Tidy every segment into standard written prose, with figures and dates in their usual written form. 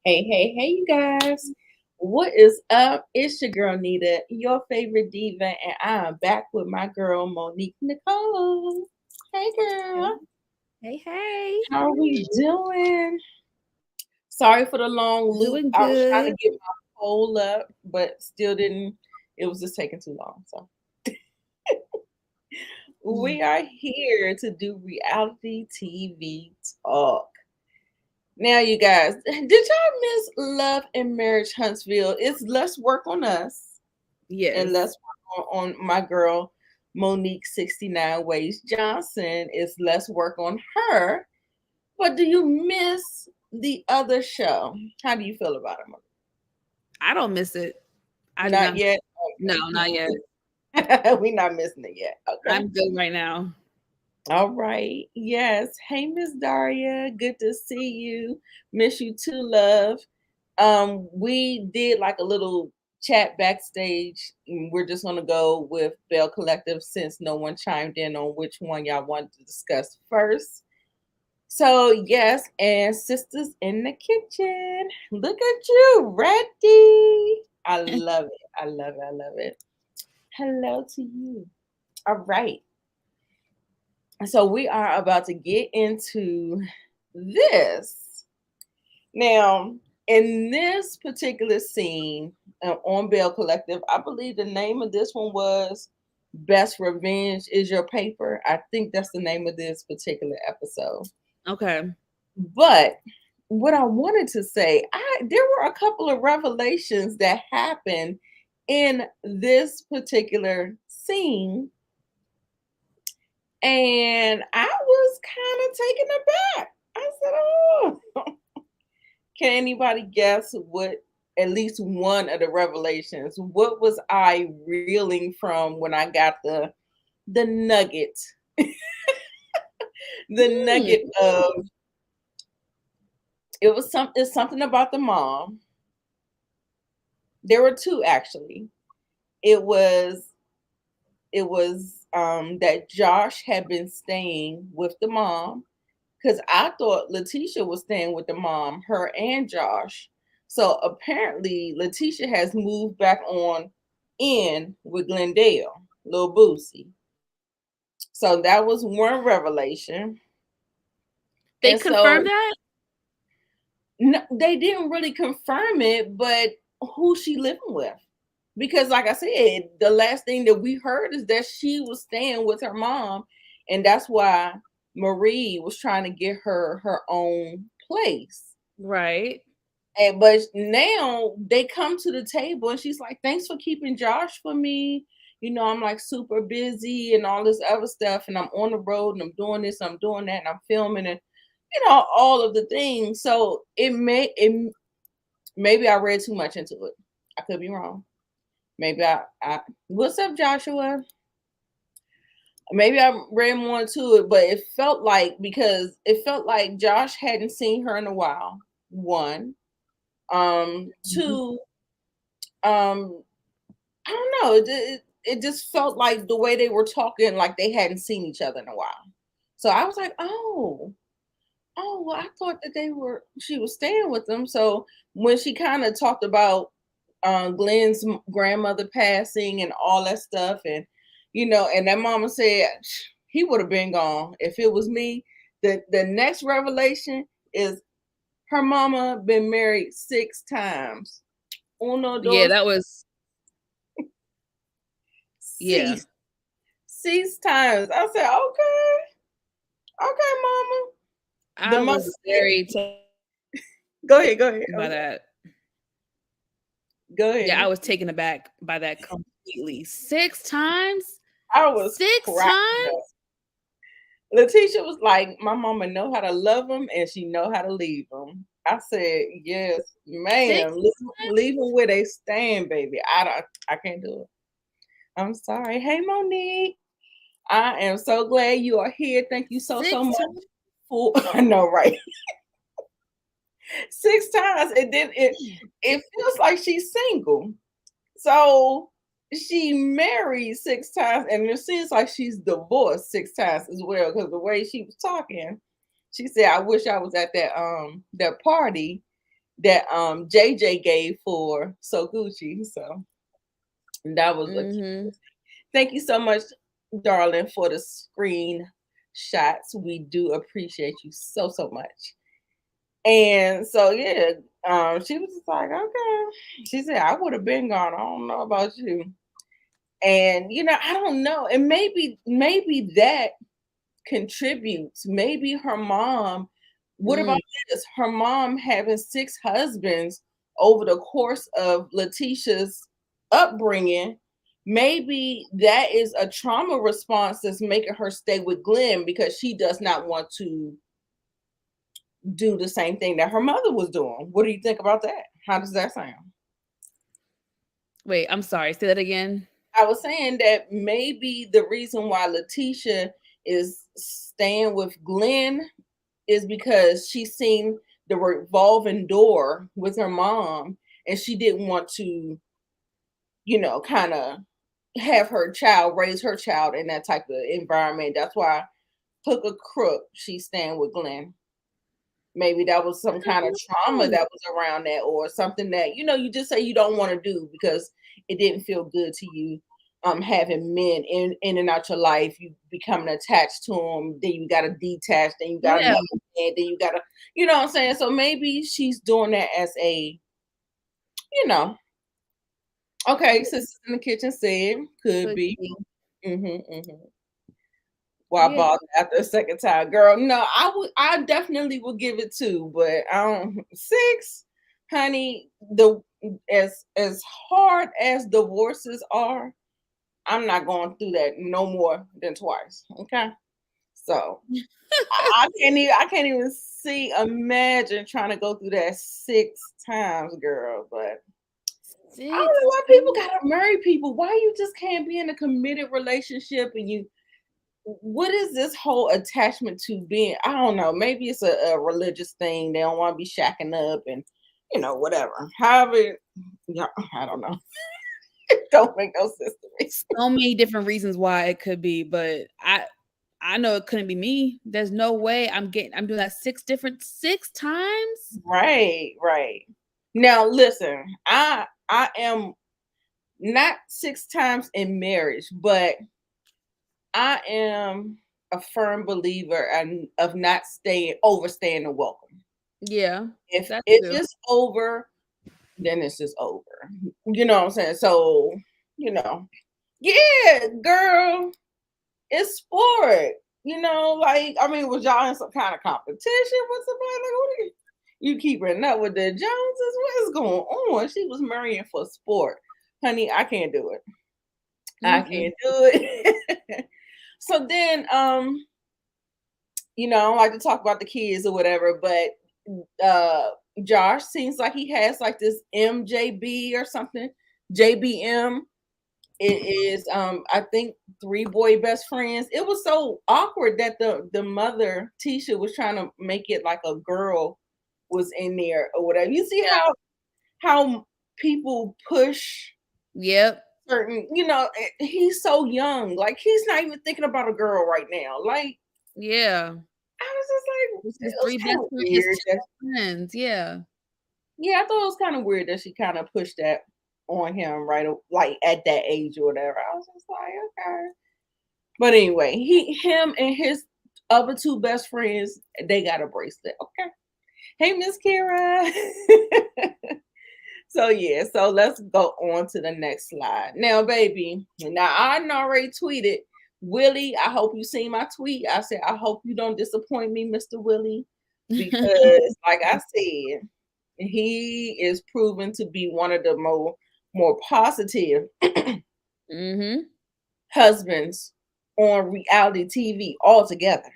Hey, you guys. What is up? It's your girl Nita, your favorite diva, and I'm back with my girl Monique Nicole. Hey, Hey, girl. hey. How are we doing? Sorry for the long loop. Doing I was trying to good. get my poll up, but still didn't. It was just taking too long. So we are here to do reality TV talk. Now, you guys, did y'all miss Love and Marriage Huntsville? It's less work on us and Yes. less work on my girl Monique 69 Ways Johnson. It's less work on her. But do you miss the other show? How do you feel about it, Monique? I don't miss it. I do Not not. yet. No, not yet. Okay. We're not missing it yet. Okay. I'm good right now. All right. Yes. Hey, Miss Daria. Good to see you. Miss you too, love. We did like a little chat backstage. We're just gonna go with Belle Collective since no one chimed in on which one y'all wanted to discuss first. So yes, and sisters in the kitchen. Look at you, ready. I love it. I love it. I love it. Hello to you. All right. So we are about to get into this. Now, in this particular scene on Bell Collective, I believe the name of this one was Best Revenge is Your Paper. I think that's the name of this particular episode. Okay. But what I wanted to say, there were a couple of revelations that happened in this particular scene, and I was kind of taken aback. I said, "Oh, can anybody guess what at least one of the revelations? What was I reeling from when I got the nugget? The Hmm. nugget of it's something about the mom. There were two actually. It was that Josh had been staying with the mom because I thought Letitia was staying with the mom, her and Josh. So apparently Letitia has moved back on in with Glendale, Lil Boosie. So that was one revelation. They And confirmed so that? no, they didn't really confirm it, but who she living with? Because like I said, the last thing that we heard is that she was staying with her mom, and that's why Marie was trying to get her own place. Right. And but now they come to the table and she's like, "Thanks for keeping Josh for me. You know, I'm like super busy and all this other stuff, and I'm on the road and I'm doing this, I'm doing that, and I'm filming and all of the things." So it maybe I read too much into it. I could be wrong. Maybe I what's up, Joshua? Maybe I read more into it, but it felt like because it felt like Josh hadn't seen her in a while. One, Mhm. two, um, I don't know. It just felt like the way they were talking, like they hadn't seen each other in a while. So I was like, well, I thought that she was staying with them. So when she kind of talked about Glenn's grandmother passing and all that stuff, and and that mama said he would have been gone if it was me. The next revelation is her mama been married 6 times. Uno, Yeah, dos, that was yeah. six, 6 times. I said, okay, mama. The I mother was said, very taken go ahead, go ahead. by that. Go Yeah, I ahead. was taken aback by that completely. 6 times? I was 6 times? cracking up. Letitia was like, "My mama know how to love them, and she know how to leave them." I said, "Yes, Six ma'am. Leave them where they stand, baby. I can't do it. I'm sorry. Hey, Monique, I am so glad you are here. Thank you so six much times? for. I know, right? 6 times, and then it feels like she's single. So she married 6 times, and it seems like she's divorced 6 times as well. Because the way she was talking, she said, "I wish I was at that party." that JJ gave for So Gucci. So that was a cute. Mhm. Thank you so much, darling, for the screen shots. We do appreciate you so so much. And so yeah, she was just like, okay. She said, I would have been gone. I don't know about you. And I don't know. And maybe that contributes. Maybe her mom, what about Mm. this? Her mom having six husbands over the course of Letitia's upbringing. Maybe that is a trauma response that's making her stay with Glenn because she does not want to do the same thing that her mother was doing. What do you think about that? How does that sound? Wait, I'm sorry, say that again? I was saying that maybe the reason why Letitia is staying with Glenn is because she's seen the revolving door with her mom and she didn't want to, kind of have her child raise her child in that type of environment. That's why hook a crook, she's staying with Glenn. Maybe that was some kind of trauma Oh, that was around that, or something that you just say you don't want to do because it didn't feel good to you. Having men in and out your life, you becoming attached to them, then you got to detach, then you got yeah. another man, then you got to, what I'm saying. So maybe she's doing that as a, you know, okay, Yeah, sisters in the kitchen said could could be. be. Mm-hmm. Why Yeah. bother after a second time, girl? No, I definitely would give it two, but I don't six, honey. The as hard as divorces are, I'm not going through that no more than twice. Okay, so I can't even see imagine trying to go through that six times, girl. But I don't 6 know why people times? gotta marry people. Why you just can't be in a committed relationship and you what is this whole attachment to being? I don't know. Maybe it's a religious thing. They don't want to be shacking up and whatever. However, yeah, I don't know. It don't make no sense to me. So many different reasons why it could be, but I know it couldn't be me. There's no way I'm doing that 6 times? Right, right. Now listen, I am not six times in marriage, but I am a firm believer of not staying overstaying the welcome. Yeah, If that it too. is over, then it's just over. You know what I'm saying? So, you know, yeah, girl, it's sport. Like I mean, was y'all in some kind of competition with somebody? Like, what are you keeping up with the Joneses? What is going on? She was marrying for sport, honey. I can't do it. I Mm-mm. can't do it. So then, I don't like to talk about the kids or whatever, but uh Josh seems like he has like this MJB or something. JBM. It is I think three boy best friends. It was so awkward that the mother Tisha was trying to make it like a girl was in there or whatever. You see how people push Yep. certain, he's so young. Like he's not even thinking about a girl right now. Like Yeah. I was just like, It's his it was 3 kind best of friend his weird 2 that friends, yeah. yeah, I thought it was kind of weird that she kind of pushed that on him like at that age or whatever. I was just like, okay. But anyway, him and his other two best friends, they got a bracelet. Okay. Hey, Miss Kira. So yeah, so let's go on to the next slide. Now, baby, now I already tweeted Willie. I hope you seen my tweet. I said, I hope you don't disappoint me, Mr. Willie, because like I said, he is proven to be one of the more positive Mhm. husbands on reality TV altogether.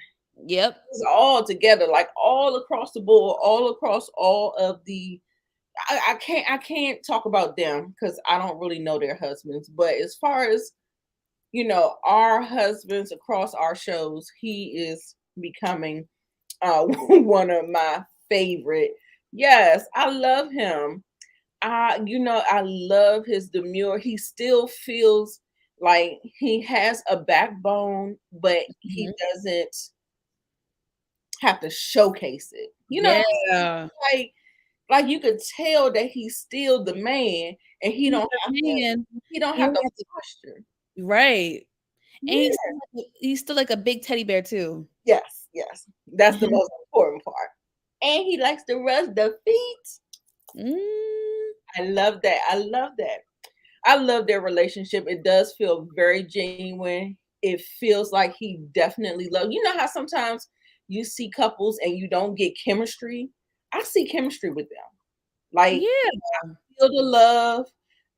Yep. It's all together, like all across the board, all across all of the I can't talk about them because I don't really know their husbands. But as far as our husbands across our shows, he is becoming one of my favorite. Yes, I love him. I love his demure. He still feels like he has a backbone, but he Mhm. doesn't have to showcase it. You know what I'm saying? Yeah. Like Like you could tell that he's still the man, and He's the man. he don't He have only the has to posture. right. And Yeah. he's still like a big teddy bear too. Yes, yes. That's the most important part. And he likes to rub the feet. Mm, I love that. I love that. I love their relationship. It does feel very genuine. It feels like he definitely loves. You know how sometimes you see couples and you don't get chemistry? I see chemistry with them. Like yeah. feel the love.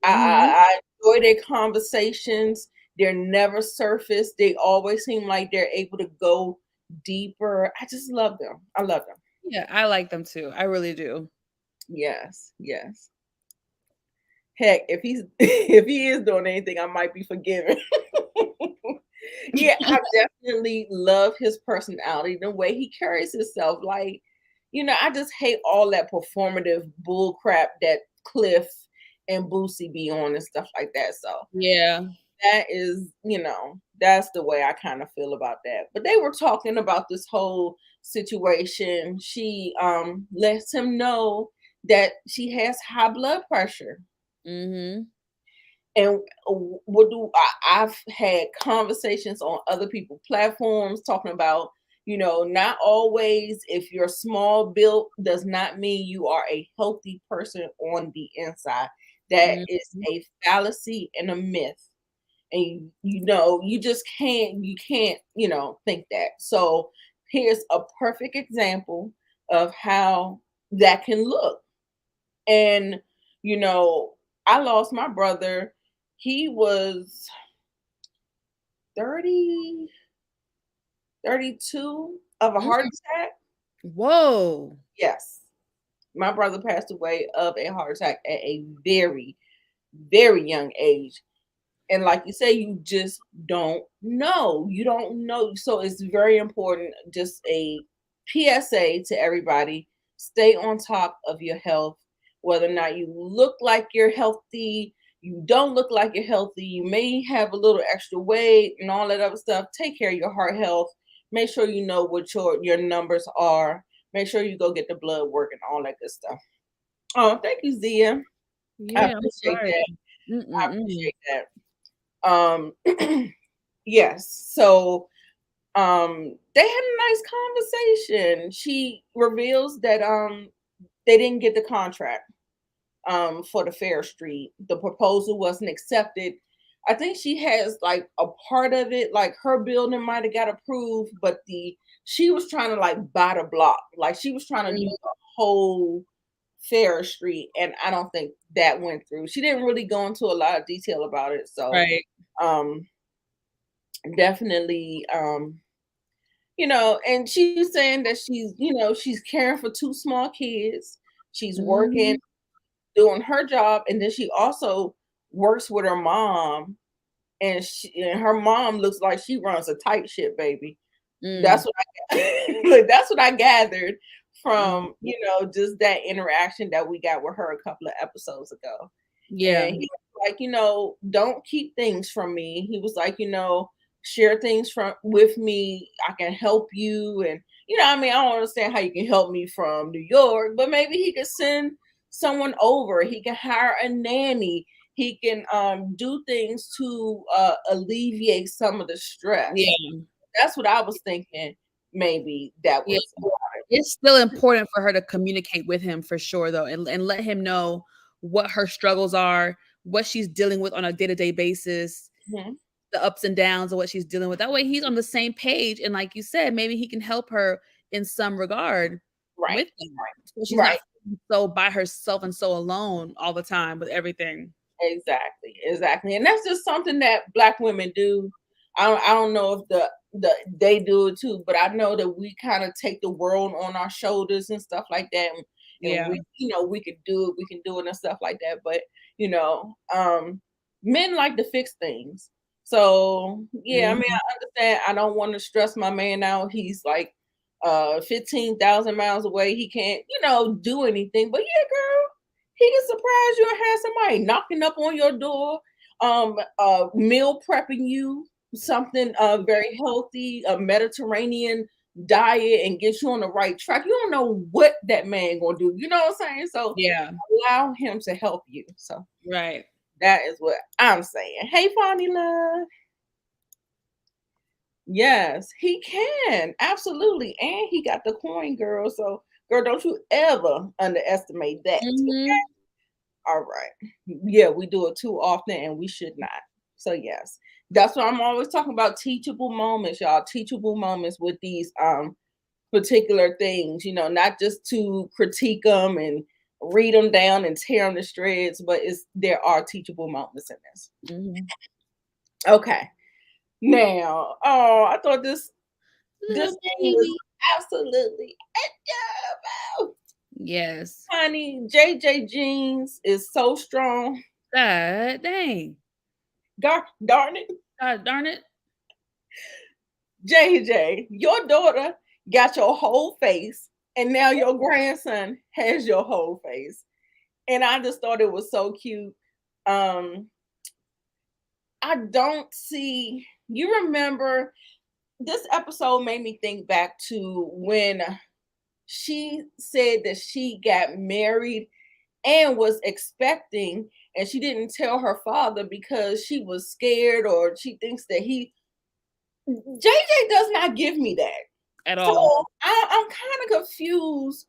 Mhm. I enjoy their conversations. They're never surface. They always seem like they're able to go deeper. I just love them. I love them. Yeah, I like them too. I really do. Yes, yes. Heck, if he's if he is doing anything, I might be forgiven. Yeah, I definitely love his personality, the way he carries himself. Like, I just hate all that performative bull crap that Cliff and Boosie be on and stuff like that. So Yeah. that is, that's the way I kind of feel about that. But they were talking about this whole situation. She lets him know that she has high blood pressure. Mhm. And what do I've had conversations on other people platforms talking about, not always if you're small built does not mean you are a healthy person on the inside. That is Mhm. a fallacy and a myth. And you can't, think that. So here's a perfect example of how that can look. And, you know, I lost my brother. He was 30, 32 of a heart Mm. attack. Whoa. Yes. My brother passed away of a heart attack at a very, very young age. And like you say, you just don't know. You don't know. So it's very important. Just a PSA to everybody, stay on top of your health, whether or not you look like you're healthy, you don't look like you're healthy, you may have a little extra weight and all that other stuff. Take care of your heart health. Make sure you know what your numbers are. Make sure you go get the blood work and all that good stuff. Oh, thank you, Zia. I Yeah, I'm appreciate sorry. that. I Mm-mm-mm. appreciate that. Yes. So they had a nice conversation. She reveals that they didn't get the contract for the Fair Street. The proposal wasn't accepted. I think she has like a part of it, like her building might have got approved, but the she was trying to like buy the block. Like she was trying to do Mm, the whole Fair Street, and I don't think that went through. She didn't really go into a lot of detail about it. So right. um definitely and she's saying that she's caring for two small kids. She's working, Mhm. doing her job, and then she also works with her mom, and her mom looks like she runs a tight ship, baby. That's Mm. what like, that's what I gathered Mhm. from, just that interaction that we got with her a couple of episodes ago. Yeah. And he was like, "Don't keep things from me." He was like, "Share things from with me. I can help you." And I mean, I don't understand how you can help me from New York, but maybe he could send someone over. He can hire a nanny. He can do things to alleviate some of the stress. Yeah. That's what I was thinking. Maybe that Yeah. was It's still important for her to communicate with him for sure though, and let him know what her struggles are, what she's dealing with on a day-to-day basis, Mhm. the ups and downs of what she's dealing with. That way he's on the same page, and like you said, maybe he can help her in some regard Right, with that. So she's not right. feeling so by herself and so alone all the time with everything. Exactly, exactly, and that's just something that Black women do. I don't know if they do it too, but I know that we kind of take the world on our shoulders and stuff like that, and Yeah. we can do it and stuff like that. But men like to fix things. So yeah, I mean, Mhm. I understand. I don't want to stress my man out. He's like 15,000 miles away. He can't do anything. But yeah, girl, he can surprise you and have somebody knocking up on your door, meal prepping you something very healthy, a Mediterranean diet and get you on the right track. You don't know what that man gonna do. You know what I'm saying? So Yeah. allow him to help you. So Right. that is what I'm saying. Hey, Fonny Love. Yes, he can. Absolutely. And he got the coin, girl. So, girl, don't you ever underestimate that. Mhm. All right. Yeah, we do it too often and we should not. So, yes. That's what I'm always talking about, teachable moments, y'all. Teachable moments with these particular things, not just to critique them and read them down and tear them to shreds, but there are teachable moments in this. Mhm. Okay. Now, oh, I thought this Little scene was baby. absolutely adorable. Yes. Honey, JJ Jeans is so strong. God dang. Darn it. God darn it. JJ, your daughter got your whole face, and now your grandson has your whole face. And I just thought it was so cute. Um, I don't see, you remember this episode made me think back to when she said that she got married and was expecting, and she didn't tell her father because she was scared, or she thinks that JJ does not give me that. At So all. I'm kind of confused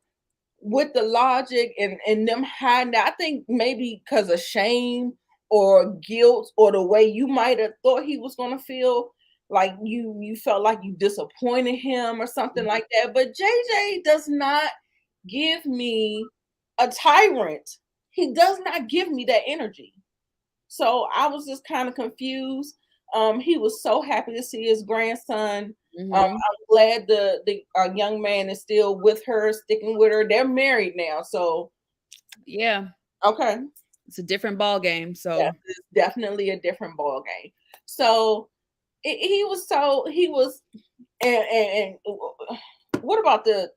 with the logic and them hiding that. I think maybe because of shame or guilt, or the way you might have thought he was going to feel, like you felt like you disappointed him or something like that. But JJ does not give me a tyrant. He does not give me that energy. So I was just kind of confused. He was so happy to see his grandson. Mhm. I'm glad the young man is still with her, sticking with her. They're married now, so Yeah. okay, It's a different ball game. yes, So it's definitely a different ball game. So he was, and what about the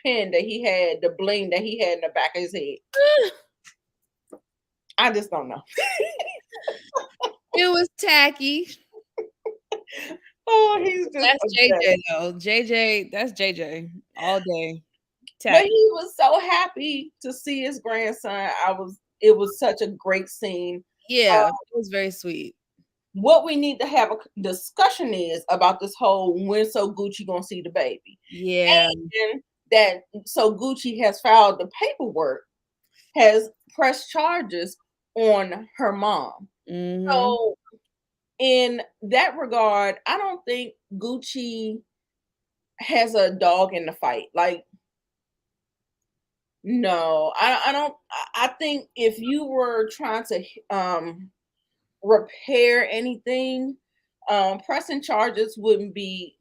pin that he had, the bling that he had in the back of his head? I just don't know. it was tacky. Oh, he's just That's a mess. JJ though. JJ, that's JJ all day. But Tacky. he was so happy to see his grandson. It was such a great scene. Uh, Yeah, it was very sweet. what we need to have a discussion is about this whole when So Gucci gonna see the baby. Yeah. And that So Gucci has filed the paperwork, has pressed charges on her mom. Mhm. So in that regard, I don't think Gucci has a dog in the fight. Like, no, I don't. I think if you were trying to repair anything, pressing charges wouldn't be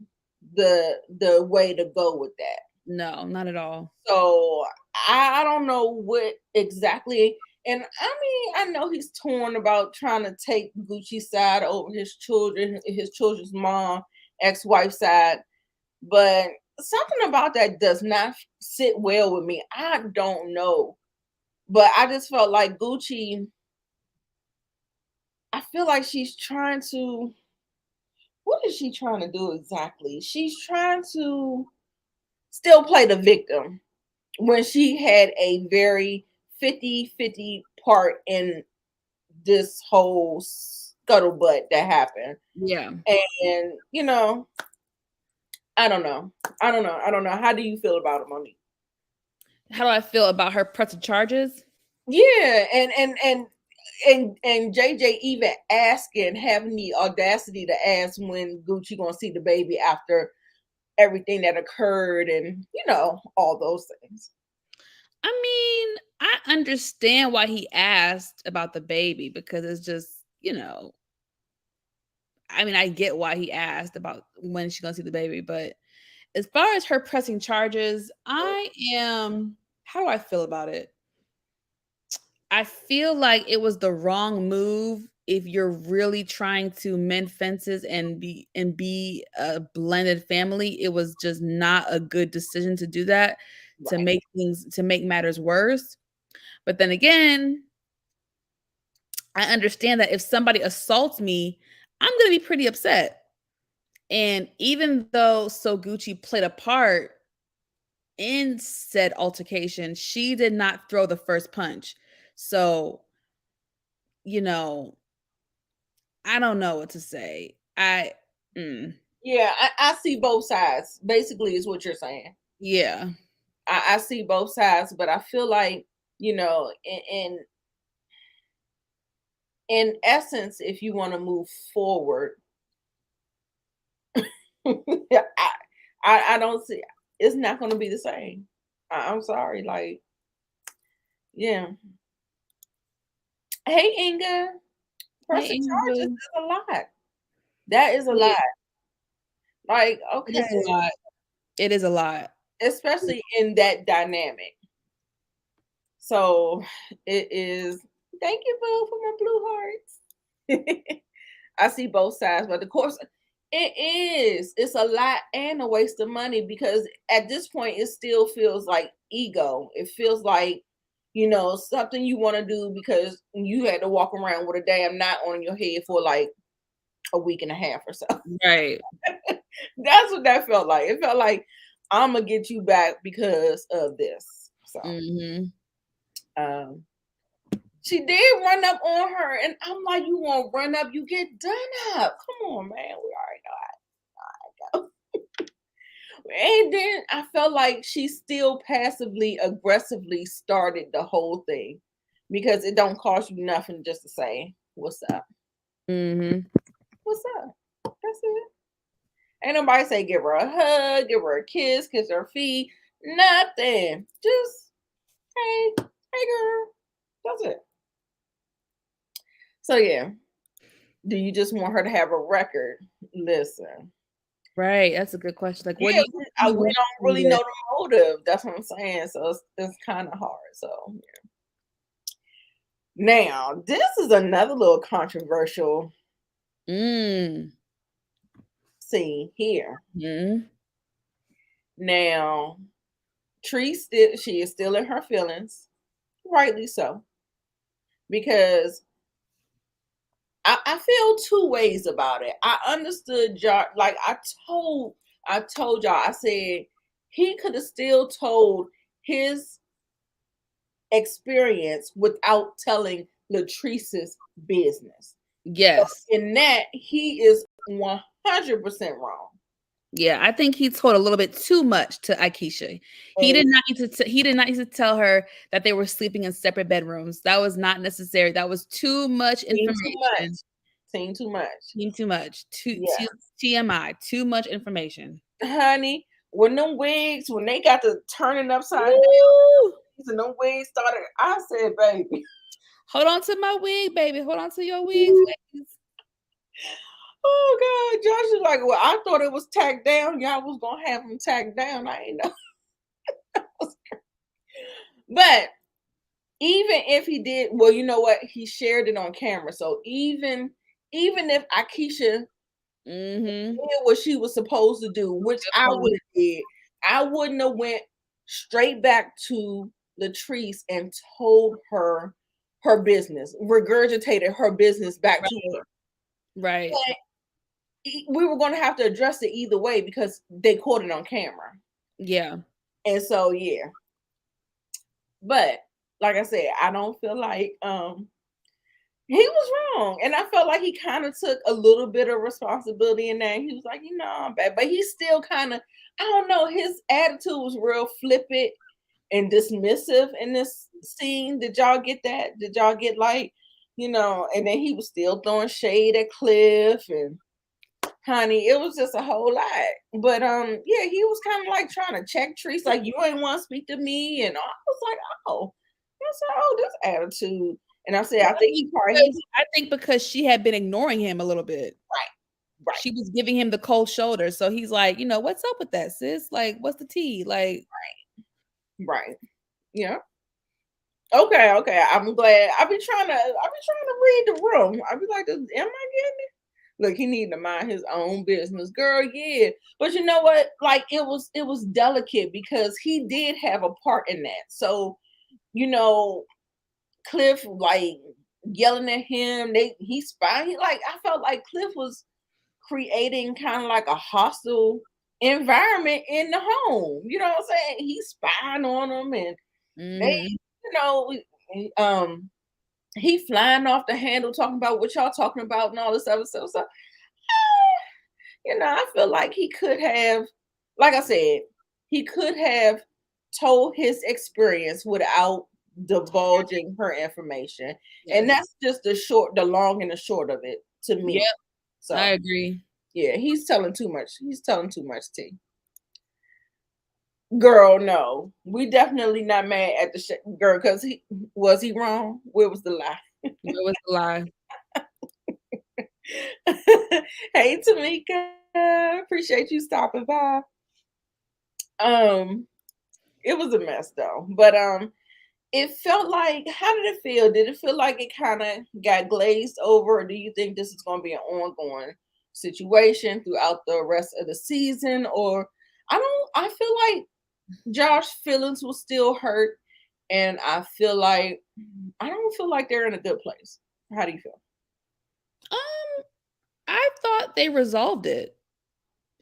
the way to go with that. No, not at all. So I don't know what exactly. And I mean, I know he's torn about trying to take Gucci's side over his children, his children's mom, ex-wife side, but something about that does not sit well with me. I don't know. But I just felt like Gucci, I feel like she's trying to, what is she trying to do exactly? She's trying to still play the victim when she had a very 50-50 part in this whole scuttlebutt that happened. Yeah. And, I don't know. I don't know. I don't know. How do you feel about it, Monique? How do I feel about her pressing charges? Yeah, and JJ even asking, having the audacity to ask when Gucci gonna see the baby after everything that occurred, and all those things. I mean, I understand why he asked about the baby because it's just, I mean, I get why he asked about when she's gonna see the baby, but as far as her pressing charges, I am how do I feel about it? I feel like it was the wrong move if you're really trying to mend fences and be a blended family. It was just not a good decision to do that Right. to make matters worse. But then again, I understand that if somebody assaults me, I'm going to be pretty upset. And even though So Gucci played a part in said altercation, she did not throw the first punch. So, you know, I don't know what to say. Mm, Yeah, I see both sides. Basically, is what you're saying. yeah, I see both sides, but I feel like in essence, if you want to move forward, I, I don't see it's not going to be the same. I'm sorry, like yeah. Hey, Inga, hey, pressing Amy charges Boo. is a lot. That is a lot. It, Like it is a okay, lot. It is a lot. especially in that dynamic. So it is. Thank you, Boo, for my blue hearts. I see both sides, but of course, it is. It's a lot and a waste of money because at this point, it still feels like ego. It feels like something you want to do because you had to walk around with a damn knot on your head for like a week and a half or so. Right. That's what that felt like. It felt like I'm gonna get you back because of this. So. Mhm. Um, she did run up on her, and I'm like, you won't run up, you get done up. Come on, man. We already know. And then I felt like she still passively aggressively started the whole thing because it don't cost you nothing just to say, what's up? Mhm. What's up? That's it. Ain't nobody say give her a hug, give her a kiss her feet. Nothing. Just, hey, hey girl. That's it. So yeah. Do you just want her to have a record? Listen. Right. That's a good question. Like, what do Yeah, you we want don't from really know this? the motive. That's what I'm saying. So it's kind of hard. So yeah. Now, this is another little controversial Mm. scene here. Mhm. Now, she is still in her feelings, rightly so, because I feel two ways about it. I understood y'all, like I told y'all, I said he could have still told his experience without telling Latrice's business. So Yes. in that, he is 100% wrong. Yeah, I think he told a little bit too much to Aikisha. He And did not need to he did not need to tell her that they were sleeping in separate bedrooms. That was not necessary. That was too much seen too information. much. Seen too much. Too much. Yeah. TMI. Too much information. Honey, when them wigs, when they got to turning upside down Woo! and them wigs started, I said, baby. Hold on to my wig, baby. Hold on to your wigs, ladies. Oh God, Josh is like, well, I thought it was tacked down. Y'all was gonna have them tacked down. I ain't know. But even if he did, well, you know what? He shared it on camera. So even if Akeisha Mhm. did what she was supposed to do, which Good I would point. have did, I wouldn't have went straight back to Latrice and told her her business, regurgitated her business back to Right. her. Right. But we were going to have to address it either way because they caught it on camera. Yeah. And so yeah. But like I said, I don't feel like he was wrong. And I felt like he kind of took a little bit of responsibility in that. He was like, I'm bad. But he still kind of, I don't know, his attitude was real flippant and dismissive in this scene. Did y'all get that? Did y'all get like, and then he was still throwing shade at Cliff and honey, it was just a whole lot. But yeah, he was kind of like trying to check Trees, like you ain't want to speak to me. And I was like, oh, I said, oh, this attitude. And I said, I think I think because she had been ignoring him a little bit. right, right, She was giving him the cold shoulder. So he's like, "What's up with that, sis? Like, what's the tea?" Like, right. Yeah. Okay, okay. I'm glad. I be trying to read the room. I be like, am I getting it? Look, he need to mind his own business, girl. Yeah, but you know what? Like it was delicate because he did have a part in that. So you know, Cliff like yelling at him. He spying. Like I felt like Cliff was creating kind of like a hostile environment in the home. You know what I'm saying? He's spying on them, and they, Mhm. you know, um, he flying off the handle talking about what y'all talking about and all this other stuff. So, I feel like he could have, like I said, he could have told his experience without divulging her information. And Yes. that's just the long and the short of it to me. Yep, I So, agree. yeah, he's telling too much. He's telling too much tea. Girl, no. We definitely not mad at the girl because he wrong? Where was the lie? Where was the lie? Hey Tamika, appreciate you stopping by. Um, it was a mess though. But it felt like, how did it feel? Did it feel like it kind of got glazed over, or do you think this is going to be an ongoing situation throughout the rest of the season? Or I feel like Josh's feelings will still hurt, and I don't feel like they're in a good place. How do you feel? Um, I thought they resolved it.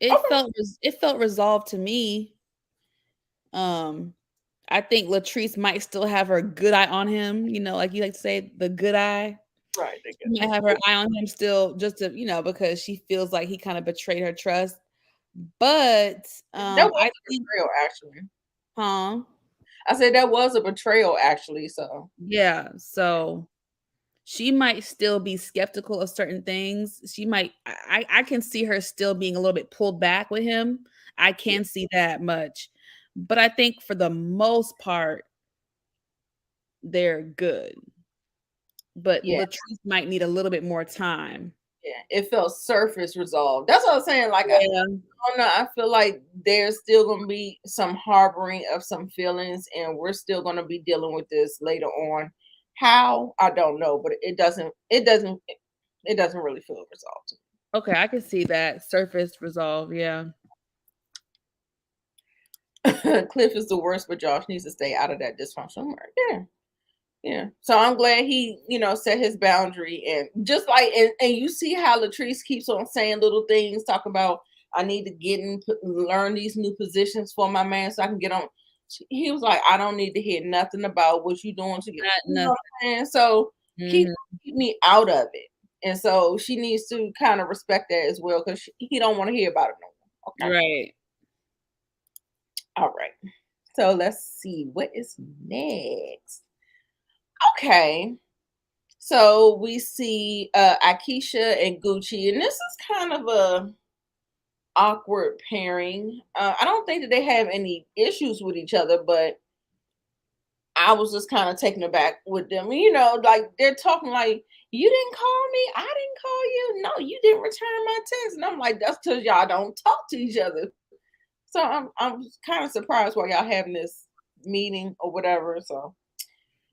Okay, It felt resolved to me. Um, I think Latrice might still have her good eye on him, like you like to say, the good eye. right. They She might have her eye on him still just to, because she feels like he kinda betrayed her trust. But, That was I a think betrayal, actually. Huh? I said that was a betrayal, actually. So Yeah, so she might still be skeptical of certain things. She might I can see her still being a little bit pulled back with him. I yeah, can see that much. But I think for the most part, they're good. But yeah, Latrice might need a little bit more time. yeah. It felt surface resolved. That's what I'm saying. Like I Yeah. don't know. I feel like there's still gonna be some harboring of some feelings, and we're still gonna be dealing with this later on. How, I don't know, but it doesn't really feel resolved. Okay, I can see that surface resolve, yeah. Cliff is the worst, but Josh needs to stay out of that dysfunctional marriage. Yeah. Yeah. So I'm glad he, set his boundary, and just like, and you see how Latrice keeps on saying little things, talk about, I need to learn these new positions for my man so I can get on. He was like, I don't need to hear nothing about what you doing to get, Not you know nothing. what I'm saying? So Mhm. keep me out of it. And so she needs to kind of respect that as well, because he don't want to hear about it no more. Okay. Right. All right. So let's see what is next. Okay. So we see Akeisha and Gucci, and this is kind of a awkward pairing. I don't think that they have any issues with each other, but I was just kind of taken aback with them. Like they're talking like, you didn't call me, I didn't call you. No, you didn't return my text, and I'm like, that's because y'all don't talk to each other. So I'm kind of surprised why y'all having this meeting or whatever. So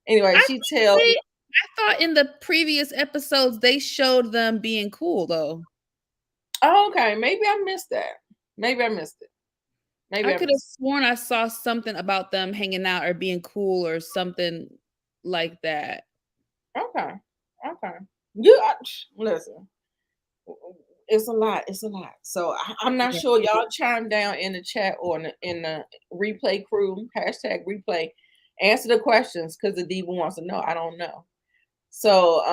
anyway, I she thought tells. they I thought in the previous episodes, they showed them being cool, though. Oh, okay, maybe I missed that. Maybe I missed it. I Maybe I could have missed. sworn I saw something about them hanging out or being cool or something like that. Okay. Okay. Listen. It's a lot. It's a lot. So I'm not Yeah. sure. Y'all chime down in the chat or in the replay crew #replay. Answer the questions because the diva wants to know. I don't know. So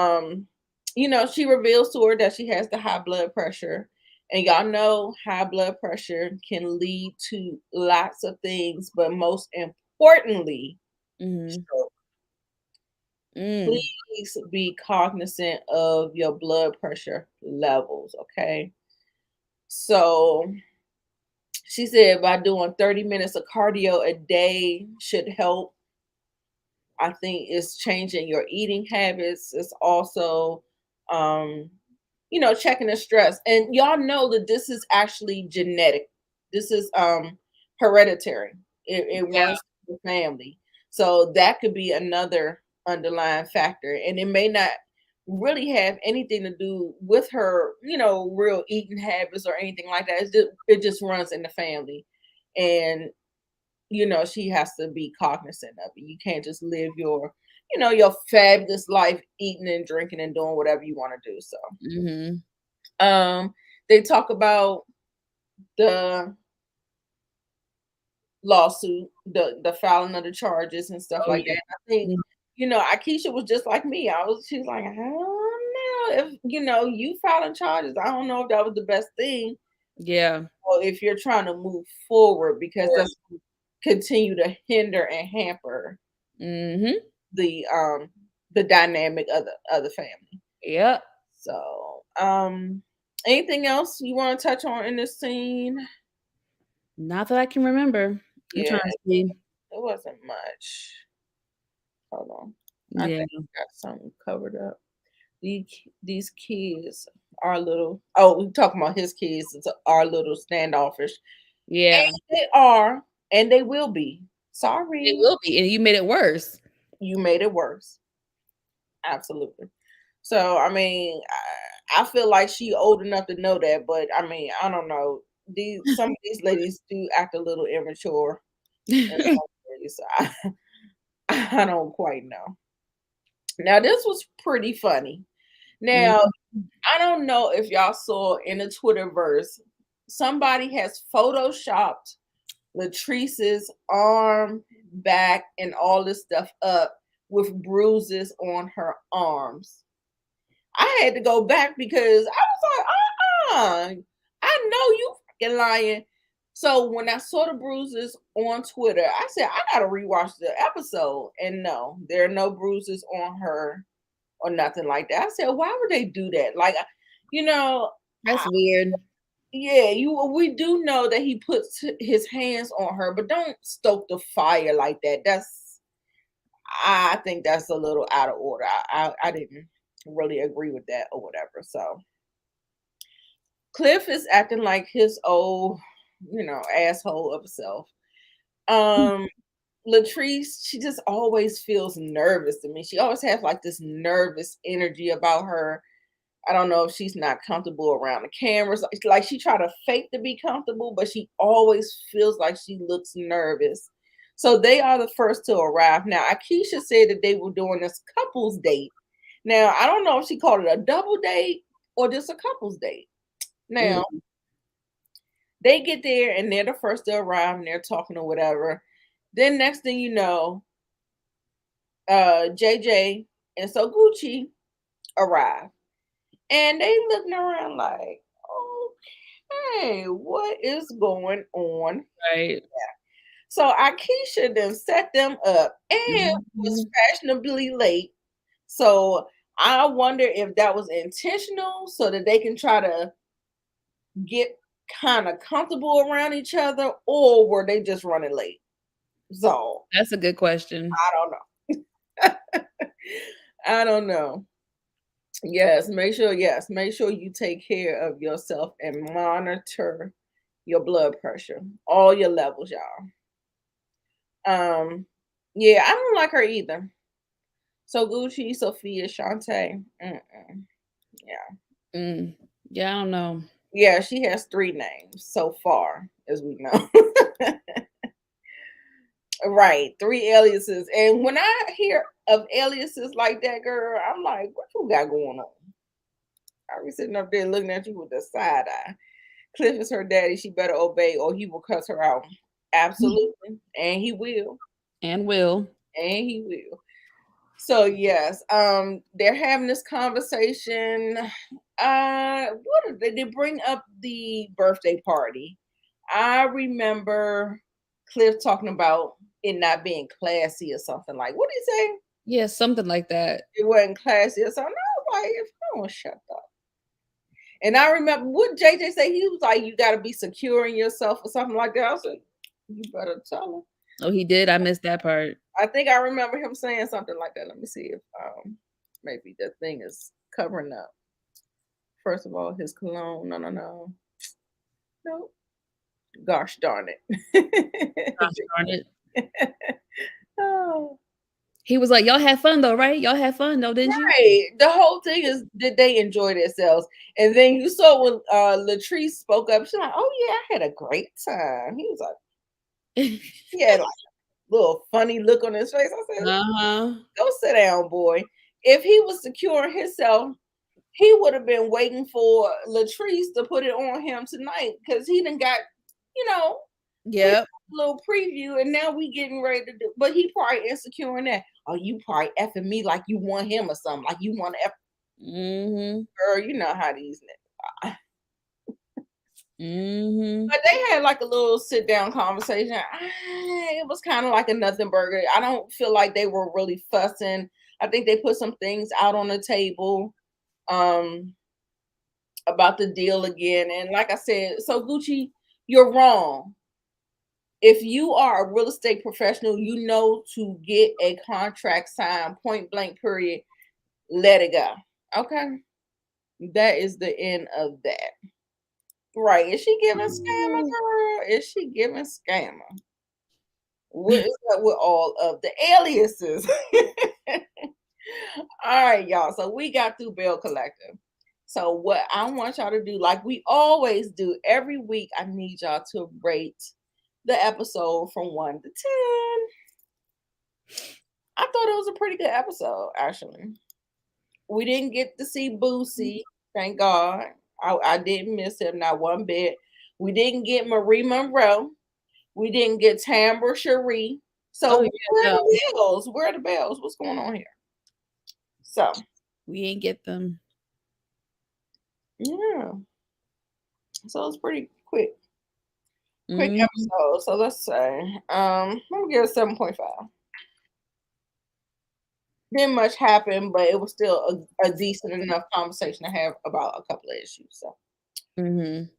she reveals to her that she has the high blood pressure, and y'all know high blood pressure can lead to lots of things, but most importantly, Mhm. stroke. Mm. Please be cognizant of your blood pressure levels, okay? So she said by doing 30 minutes of cardio a day should help. I think it's changing your eating habits. It's also, um, checking the stress. And y'all know that this is actually genetic. This is hereditary. It Yeah. runs in the family. So that could be another underlying factor. And it may not really have anything to do with her, real eating habits or anything like that. It just runs in the family. And she has to be cognizant of it. You can't just live your fabulous life eating and drinking and doing whatever you want to do. So, Mhm. um, They talk about the lawsuit, the filing of the charges and stuff Oh, like that. yeah. And I think, Mm, Akeisha was just like me. She was like, I don't know if you filing charges. I don't know if that was the best thing, yeah. or if you're trying to move forward because Or that's continue to hinder and hamper mhm. the um the dynamic of the family. Yep. So, anything else you want to touch on in this scene? Not that I can remember. I'm Yeah, trying to see. it wasn't much. Hold on. I Yeah. think I got something covered up. These kids are little. Oh, we talking about his kids. It's are little standoffish, Yeah. and they are, and they will be. It Sorry, will be, and you made it worse. you made it worse. Absolutely. So, I mean, I feel like she old enough to know that, but I mean, I don't know. These Some of these ladies do act a little immature in some ways. I don't quite know. Now, this was pretty funny. Now, Mhm. I don't know if y'all saw in the Twitterverse, somebody has photoshopped Latrice's arm, back, and all this stuff up with bruises on her arms. I had to go back because I was like, I know you fucking lying. So when I saw the bruises on Twitter, I said, I gotta rewatch the episode. And no, there are no bruises on her or nothing like that. I said, why would they do that? Like, you know, That's weird. yeah, we do know that he puts his hands on her, but don't stoke the fire like that. I think that's a little out of order. I didn't really agree with that or whatever. So Cliff is acting like his old, asshole of a self. Um, Latrice, she just always feels nervous to me. She always has like this nervous energy about her. I don't know if she's not comfortable around the cameras. Like she try to fake to be comfortable, but she always feels like she looks nervous. So they are the first to arrive. Now, Akeisha said that they were doing this couples date. Now, I don't know if she called it a double date or just a couples date. Now, Mm. they get there and they're the first to arrive and they're talking or whatever. Then next thing you know, JJ and so Gucci arrive. And they looking around like, okay, what is going on? Right. So Akeisha then set them up and was Mhm. fashionably late. So I wonder if that was intentional so that they can try to get kind of comfortable around each other, or were they just running late? So That's a good question. I don't know. I don't know. Make sure you take care of yourself and monitor your blood pressure, all your levels, y'all. Yeah, I don't like her either. So Gucci, Sophia, Shantae. Mm-mm. Yeah. Mm. Yeah, I don't know. Yeah, she has three names so far, as we know. Right, three aliases. And when I hear of aliases like that, girl, I'm like, what you got going on? I be sitting up there looking at you with a side eye. Cliff is her daddy. She better obey or he will cuss her out. Absolutely. And he will. And will. And he will. So yes, they're having this conversation. What did they bring up the birthday party? I remember Cliff talking about it not being classy or something like. What did he say? Yeah, something like that. It wasn't classy or something. I was like, if I don't shut up. And I remember what JJ said. He was like, you got to be secure in yourself or something like that. I said, you better tell him. Oh, he did? I missed that part. I think I remember him saying something like that. Let me see if maybe the thing is covering up. First of all, his cologne. No, no, no. No. Gosh darn Gosh it. darn it. Oh, He was like, "Y'all had fun though, right? Y'all had fun though, didn't you?" right. The whole thing is did they enjoy themselves? And then you saw when Latrice spoke up, she's like, oh yeah, I had a great time. He was like, he had like a little funny look on his face. I said, Uh-huh. go sit down, boy. If he was securing himself, he would have been waiting for Latrice to put it on him tonight because he done got, you know, we got Yep. a little preview and now we getting ready to do. But he probably insecure in that. Oh, you probably effing me like you want him or something. Like you want to F Mhm. girl. You know how these niggas are. Mhm. But they had like a little sit down conversation. It was kind of like a nothing burger. I don't feel like they were really fussing. I think they put some things out on the table. Um, about the deal again. And like I said, so Gucci, you're wrong. If you are a real estate professional, you know to get a contract signed, point blank, period. Let it go. Okay. That is the end of that. Right. Is she giving scammer, girl? Is she giving scammer? What is up with all of the aliases? All right, y'all. So we got through Belle Collective. So what I want y'all to do, like we always do every week, I need y'all to rate the episode from 1 to 10. I thought it was a pretty good episode, actually. We didn't get to see Boosie, thank God. I didn't miss him not one bit. We didn't get Marie Monroe. We didn't get Tambra Cherie. Oh, So yeah, where are no. the bells? Where are the bells? What's going on here? So We ain't get them. yeah. So it's pretty quick Mhm. episode. So let's say, I'm gonna give it 7.5. Didn't much happen, but it was still a decent enough conversation to have about a couple of issues. So, Mhm.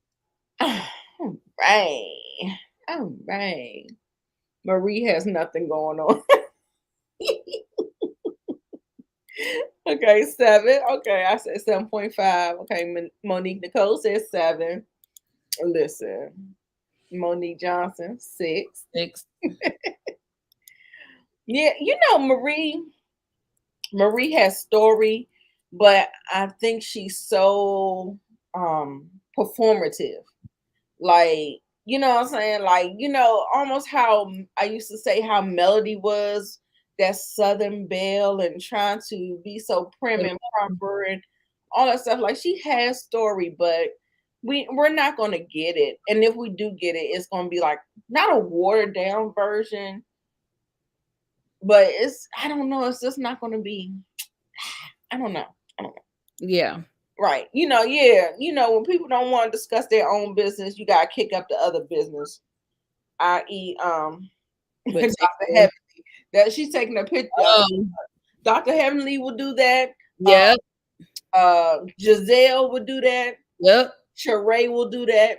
all right, all right. Marie has nothing going on. Okay, 7. Okay, I said 7.5. Okay, Monique Nicole says 7. Listen, Monique Johnson 6. 6. Yeah, Marie has story, but I think she's so performative. Like, you know what I'm saying? Like, almost how I used to say how Melody was that Southern Belle and trying to be so prim and proper and all that stuff. Like she has story, but we're not gonna get it. And if we do get it, it's gonna be like not a watered down version, but I don't know, it's just not gonna be I don't know. I don't know. Yeah. Right. Yeah. When people don't want to discuss their own business, you gotta kick up the other business, i.e., With Dr. Taylor. Heavenly. That she's taking a picture. Oh, Dr. Heavenly will do that. yep. Giselle will do that. Yep. Sheree will do that.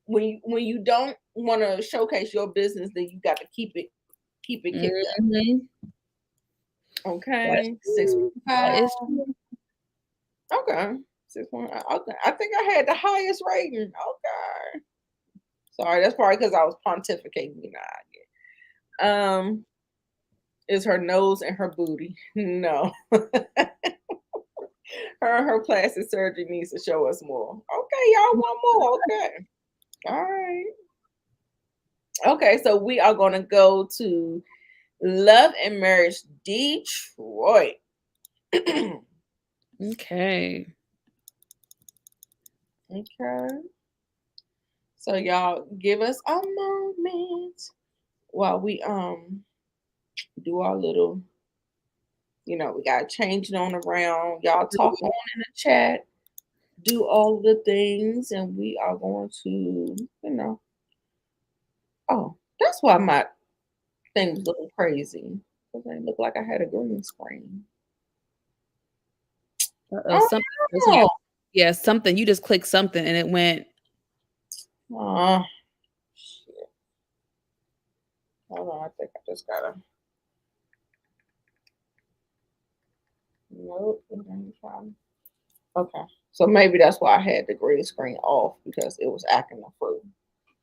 When you don't want to showcase your business, then you got to keep it kicked up. Mhm. That's Okay. six true. point That five. is true. Okay. 6.5. Okay. I think I had the highest rating. Okay. Sorry, that's probably because I was pontificating. Is her nose and her booty? No, her plastic surgery needs to show us more. Okay, y'all want more? Okay, all right. Okay, so we are gonna go to Love and Marriage Detroit. Okay, Okay. so y'all give us a moment while we do our little. We got to change it on around. Y'all talk on in the chat, do all of the things, and we are going to. Oh, that's why my thing was looking crazy. Because it looked like I had a green screen. Uh-oh, Oh something just no. happened. Yeah, something. You just clicked something and it went. Oh, shit. Hold on. I think I just gotta. Nope. It ain't trying. Okay. So maybe that's why I had the green screen off because it was acting a fool.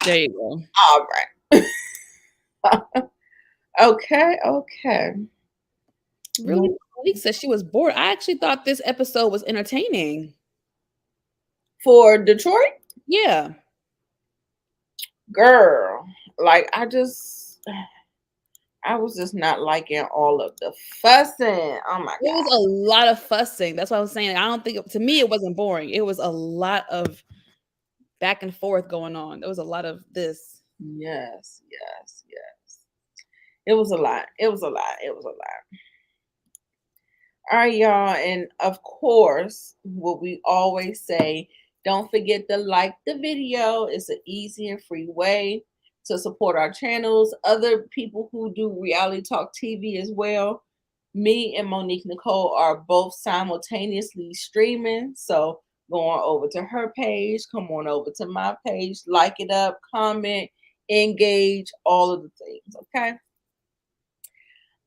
There you go. All right. Okay. Okay. Really? Monique said she was bored. I actually thought this episode was entertaining. For Detroit, Yeah. girl, like I just I was just not liking all of the fussing. Oh my It was god. a lot of fussing. That's what I'm saying. I don't think to me it wasn't boring. It was a lot of back and forth going on. There was a lot of this. Yes, yes, yes. It was a lot. It was a lot. It was a lot. All right, y'all. And of course, what we always say, don't forget to like the video. It's an easy and free way to support our channels. Other people who do reality talk TV as well. Me and Monique Nicole are both simultaneously streaming. So go on over to her page, come on over to my page, like it up, comment, engage, all of the things. Okay.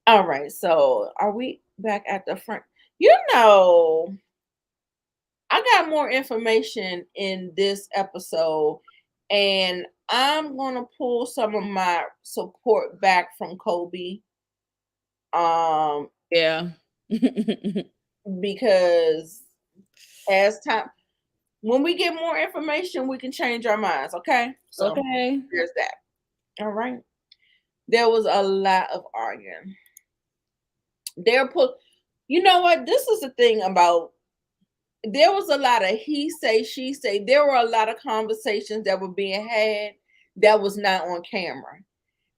All right. So are we back at the front? You know, I got more information in this episode, and I'm gonna pull some of my support back from Kobe. Yeah. Because as time when we get more information, we can change our minds, okay? So Okay. there's that. All right. There was a lot of arguing. They're put You know what? This is the thing about there was a lot of he say, she say. There were a lot of conversations that were being had that was not on camera.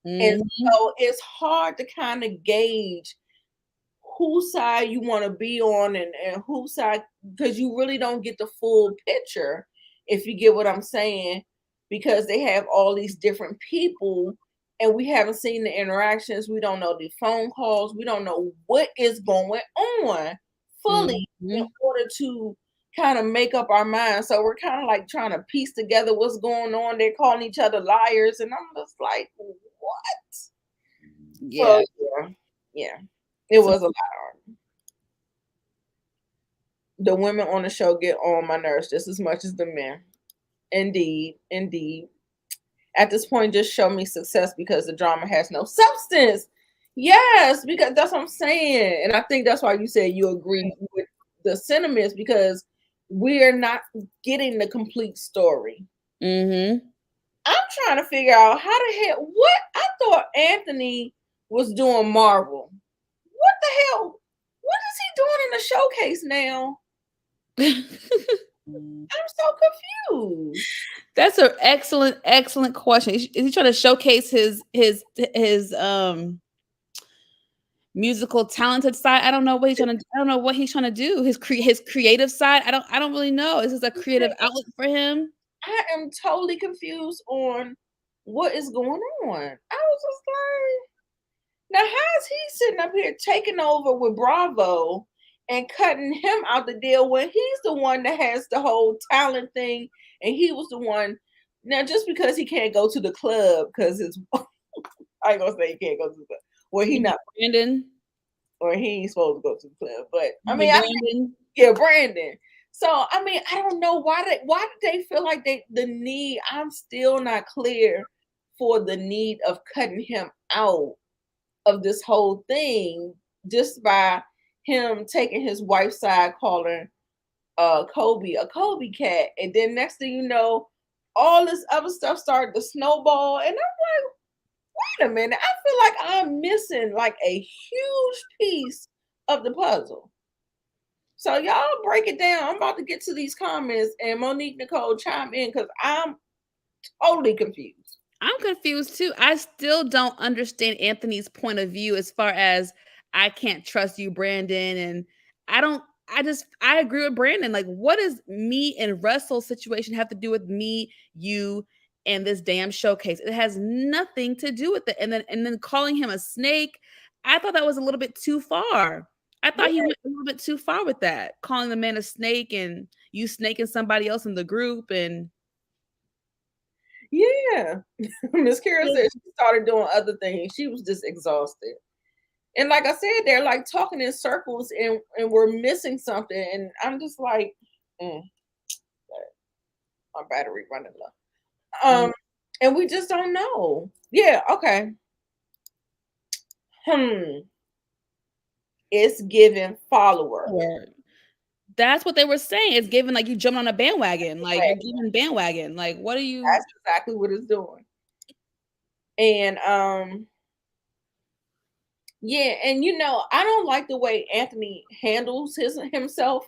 And Mhm. so it's hard to kind of gauge whose side you want to be on and whose side, because you really don't get the full picture, if you get what I'm saying, because they have all these different people and we haven't seen the interactions, we don't know the phone calls, we don't know what is going on fully in Mhm. order to kind of make up our minds. So we're kind of like trying to piece together what's going on. They're calling each other liars and I'm just like, what? Yeah. So yeah, yeah, it So was a lot. The women on the show get on my nerves just as much as the men. Indeed, indeed. At this point, just show me success because the drama has no substance. Yes, because that's what I'm saying. And I think that's why you said you agree with the sentiments because we're not getting the complete story. mhm. I'm trying to figure out how the hell what I thought Anthony was doing Marvel. What the hell? What is he doing in the showcase now? I'm so confused. That's an excellent, excellent question. Is he trying to showcase his musical talented side? I don't know what he's trying to. I don't know what he's trying to do. His creative side. I don't really know. Is this a creative outlet for him? I am totally confused on what is going on. I was just like, now how is he sitting up here taking over with Bravo and cutting him out the deal when he's the one that has the whole talent thing and he was the one. Now just because he can't go to the club because his I ain't gonna say he can't go to the club. Well, he You mean not Brandon? or he ain't supposed to go to the club. But I You mean, mean Brandon? yeah, Brandon. So I mean, I don't know why did they feel like the need. I'm still not clear for the need of cutting him out of this whole thing just by him taking his wife's side, calling Kobe a Kobe cat, and then next thing you know, all this other stuff started to snowball, and I'm like, wait a minute, I feel like I'm missing like a huge piece of the puzzle. So y'all break it down. I'm about to get to these comments and Monique Nicole chime in because I'm totally confused. I'm confused too. I still don't understand Anthony's point of view as far as I can't trust you, Brandon. And I don't, I agree with Brandon. Like, what does me and Russell's situation have to do with me, you, and this damn showcase? It has nothing to do with it. And then calling him a snake, I thought that was a little bit too far. I thought he went a little bit too far with that, calling the man a snake and you snaking somebody else in the group. And Yeah. Miss Kara said she started doing other things. She was just exhausted. And like I said, they're like talking in circles and we're missing something. And I'm just like, mm, my battery running low. And we just don't know. Yeah, okay. Hmm. It's giving follower. That's what they were saying. It's giving like you jumping on a bandwagon. Like you're giving bandwagon. Like what are you? That's exactly what it's doing. And Yeah, and I don't like the way Anthony handles himself.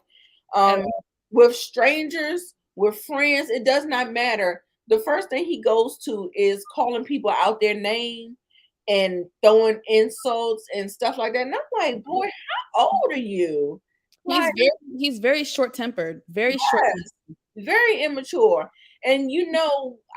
At Um, all. with strangers, with friends, it does not matter. The first thing he goes to is calling people out their name and throwing insults and stuff like that. And I'm like, boy, how old are you? Like, He's very short-tempered, very short-tempered. very immature. And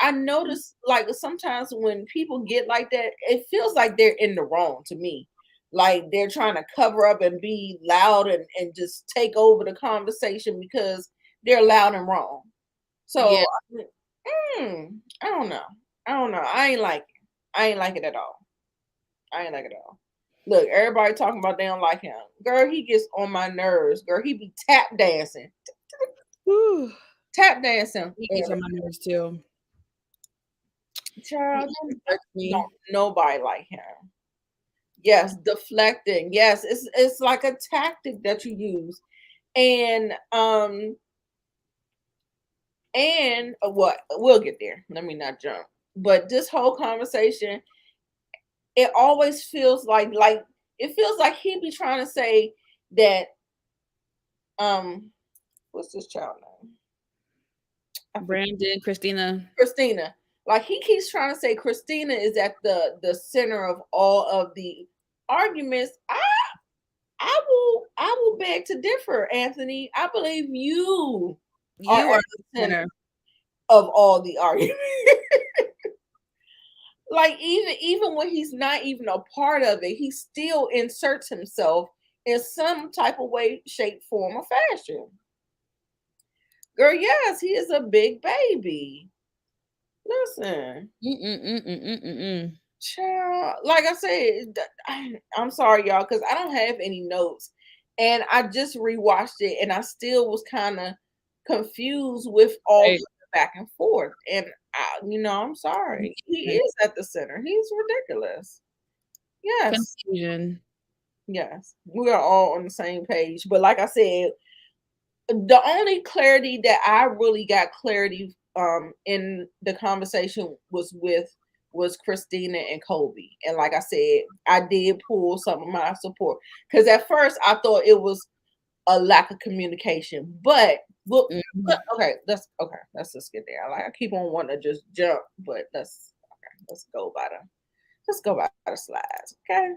I notice like sometimes when people get like that, it feels like they're in the wrong to me. Like they're trying to cover up and be loud and just take over the conversation because they're loud and wrong. Yeah, So I don't know. I don't know. I ain't like it. I ain't like it at all. I ain't like it at all. Look, everybody talking about they don't like him. Girl, he gets on my nerves. Girl, he be tap dancing. whew, Tap dancing. he gets on my nerves too. Child, He irks don't me. nobody like him. Yes, deflecting. Yes, it's like a tactic that you use. And what we'll get there. Let me not jump. But this whole conversation, it always feels like it feels like he be trying to say that um what's this child name? I forget. Brandon, Christina. Christina. Like he keeps trying to say Christina is at the center of all of the arguments. I will beg to differ, Anthony. I believe you are You at are the the center center. of all the arguments. Like even when he's not even a part of it, he still inserts himself in some type of way, shape, form, or fashion. Girl, yes, he is a big baby. Listen, Mm-mm-mm-mm-mm-mm. child, like I said, I'm sorry, y'all, because I don't have any notes. And I just rewatched it and I still was kind of confused with all Right. the back and forth. And I'm sorry. He is at the center. He's ridiculous. Yes. Confusion. Yes. We are all on the same page. But like I said, the only clarity that I really got clarity in the conversation was Christina and Kobe. And like I said, I did pull some of my support because at first I thought it was a lack of communication. But look, Mhm. okay, let's okay, let's just get there. Like I keep on wanting to just jump, but let's go by the slides. Okay.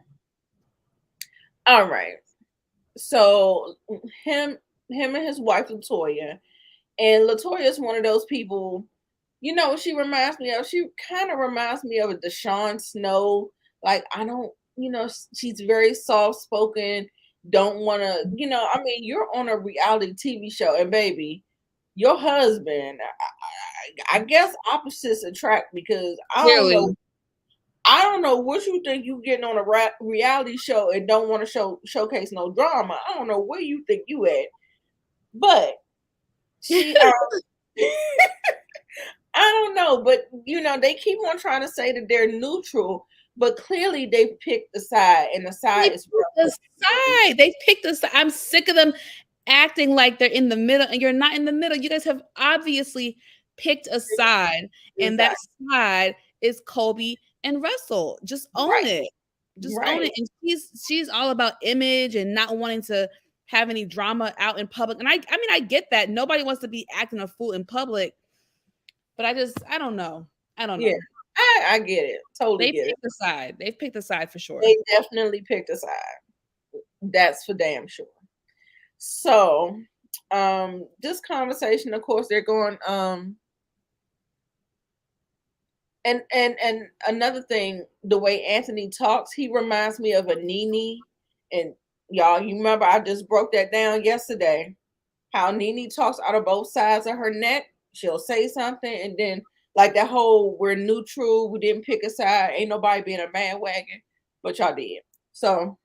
All right. So him and his wife Latoya. And Latoya is one of those people, she reminds me of, she kind of reminds me of a Deshaun Snow. Like, I don't, she's very soft spoken, don't want to, I mean, you're on a reality TV show, and baby, your husband, I guess opposites attract because Clearly. I don't know what you think you getting on a reality show and don't want to showcase no drama. I don't know where you think you at, but she I don't know, but they keep on trying to say that they're neutral, but clearly they've picked the side, and the They side is picked a side. They picked a side. I'm sick of them acting like they're in the middle, and you're not in the middle. You guys have obviously picked a side, and that exactly side is Kobe and Russell. Just own right, it. Just own it. right, And she's all about image and not wanting to have any drama out in public. And I mean I get that. Nobody wants to be acting a fool in public, but I don't know. I don't yeah. know. I get it, totally They get it. picked a side. They've picked a side for sure. They definitely picked a side. That's for damn sure. So, this conversation, of course, they're going and another thing, the way Anthony talks, he reminds me of a Nene. And y'all, you remember I just broke that down yesterday. How Nene talks out of both sides of her neck. She'll say something and then like that whole we're neutral, we didn't pick a side, ain't nobody being a bandwagon, but y'all did. So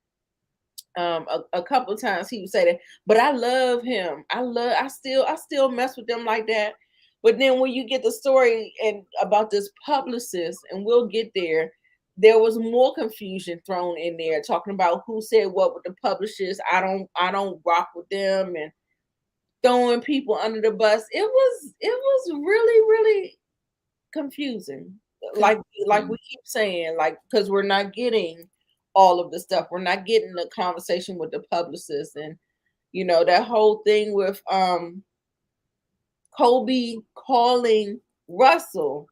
a couple of times he would say that, but I love him. I still mess with them like that. But then when you get the story and about this publicist, and we'll get there was more confusion thrown in there, talking about who said what with the publishers. I don't rock with them, and throwing people under the bus. It was really, really confusing. Like we Confusing. keep saying, like, because we're not getting all of the stuff. We're not getting the conversation with the publicist, and that whole thing with Kobe calling Russell.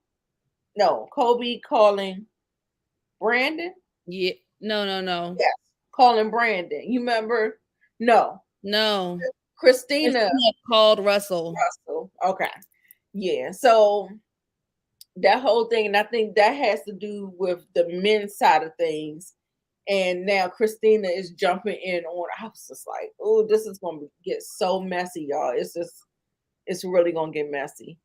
No, Kobe calling Brandon. Yeah. No, no, no. Yes, calling Brandon. You remember? No, No. Christina Christina called Russell. Russell. Okay, yeah. So that whole thing, and I think that has to do with the men's side of things. And now Christina is jumping in on. I was just like, oh, this is gonna get so messy, y'all. It's really gonna get messy.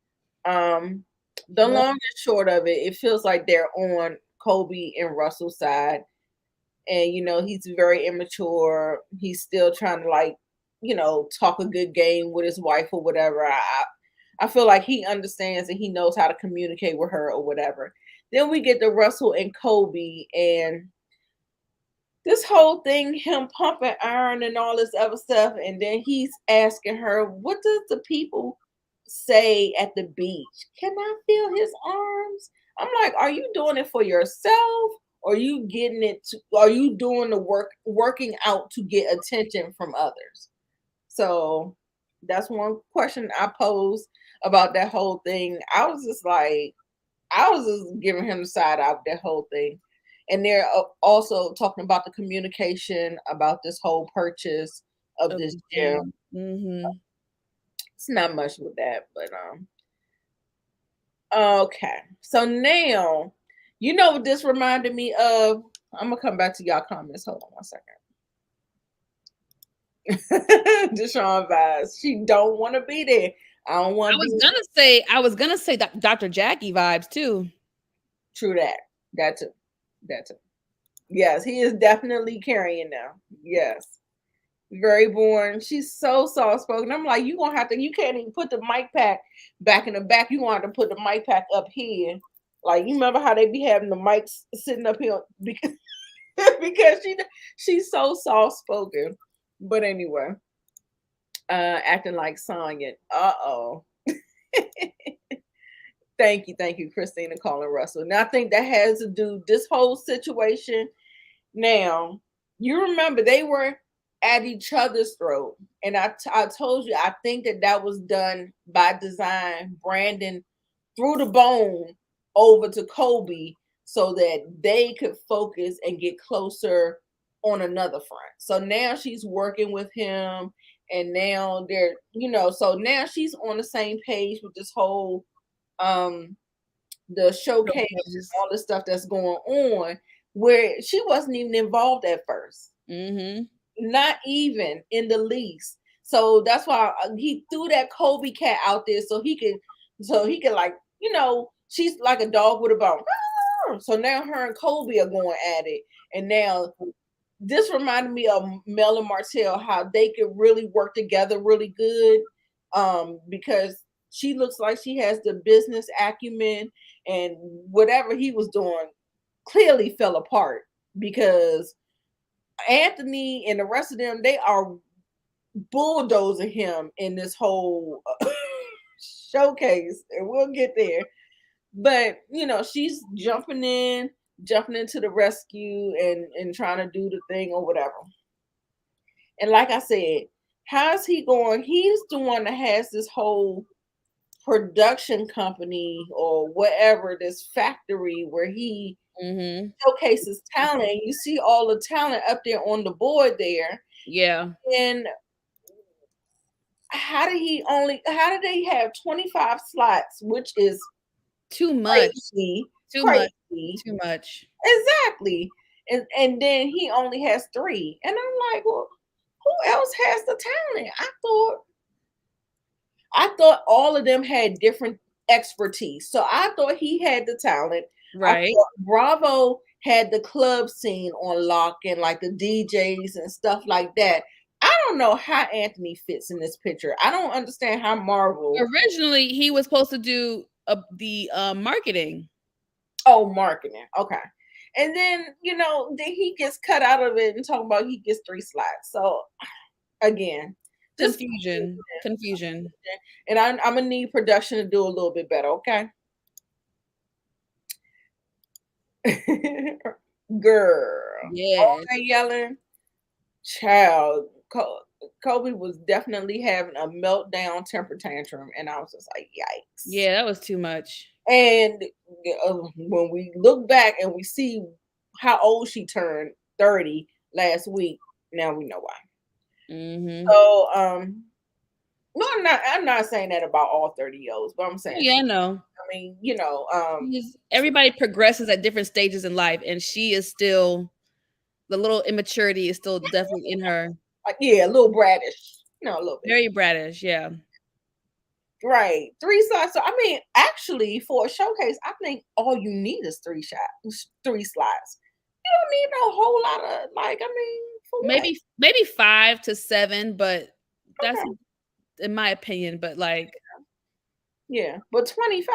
Um, the Well, long and short of it, it feels like they're on Kobe and Russell's side, and he's very immature. He's still trying to like, talk a good game with his wife or whatever. I feel like he understands and he knows how to communicate with her or whatever. Then we get to Russell and Kobe, and this whole thing, him pumping iron and all this other stuff, and then he's asking her, "What does the people say at the beach? Can I feel his arms?" I'm like, "Are you doing it for yourself, or you getting it? Are you doing the working out to get attention from others?" So that's one question I posed about that whole thing. I was just giving him the side out that whole thing. And they're also talking about the communication about this whole purchase of of this the gym. gym. Mhm. It's not much with that, but okay. So now, you know what this reminded me of? I'm gonna come back to y'all comments. Hold on one second. Deshaun vibes. She don't want to be there. I don't want to be I was gonna say that Dr. Jackie vibes too. true that. That too. That too. Yes, he is definitely carrying now. Yes. Very boring. She's so soft spoken. I'm like, you can't even put the mic pack back in the back. You want to put the mic pack up here. Like, you remember how they be having the mics sitting up here because, because she's so soft spoken. But anyway, acting like Sonya. Uh-oh. Thank you, Christina calling Russell. Now I think that has to do this whole situation. Now, you remember they were at each other's throat, and I told you I think that was done by design. Brandon threw the bone over to Kobe so that they could focus and get closer on another front. So now she's working with him, and now they're so now she's on the same page with this whole um the showcase and Showcases. all the stuff that's going on, where she wasn't even involved at first, Mhm. not even in the least. So that's why he threw that Kobe cat out there so he could like she's like a dog with a bone. So now her and Kobe are going at it, and now this reminded me of Mel and Martell, how they could really work together really good. Because she looks like she has the business acumen, and whatever he was doing clearly fell apart because Anthony and the rest of them, they are bulldozing him in this whole showcase, and we'll get there. But she's jumping into the rescue and trying to do the thing or whatever. And like I said, how's he going? He's the one that has this whole production company or whatever, this factory where he Mhm. showcases talent. You see all the talent up there on the board there. Yeah. And how did they have 25 slots, which is Too much. crazy, Too much. crazy. Too much. Exactly. And then he only has three. And I'm like, well, who else has the talent? I thought all of them had different expertise. So I thought he had the talent. I Right. thought Bravo had the club scene on lock and like the DJs and stuff like that. I don't know how Anthony fits in this picture. I don't understand how Marvel. Originally, he was supposed to do the marketing. Oh, marketing. Okay. And then, then he gets cut out of it and talking about he gets three slots. So again, just Confusion. Confusion. and I'm gonna need production to do a little bit better, okay? girl. All Yeah. that yelling, child. Kobe was definitely having a meltdown temper tantrum, and I was just like, yikes. Yeah, that was too much. And when we look back and we see how old she turned, 30 last week, now we know why. Mhm. So, no, I'm not saying that about all 30-year-olds, but I'm Oh, saying, yeah, I know. I mean, Everybody progresses at different stages in life, and she is still the little immaturity is still definitely in her. like, yeah, a little bratish, a little bit. Very bratish, yeah. Right. Three slides. So I mean, actually, for a showcase, I think all you need is three slides. You don't need no whole lot of like, I mean, for what? Maybe 5 to 7, but that's Okay. in my opinion, but, like, Yeah. But 25,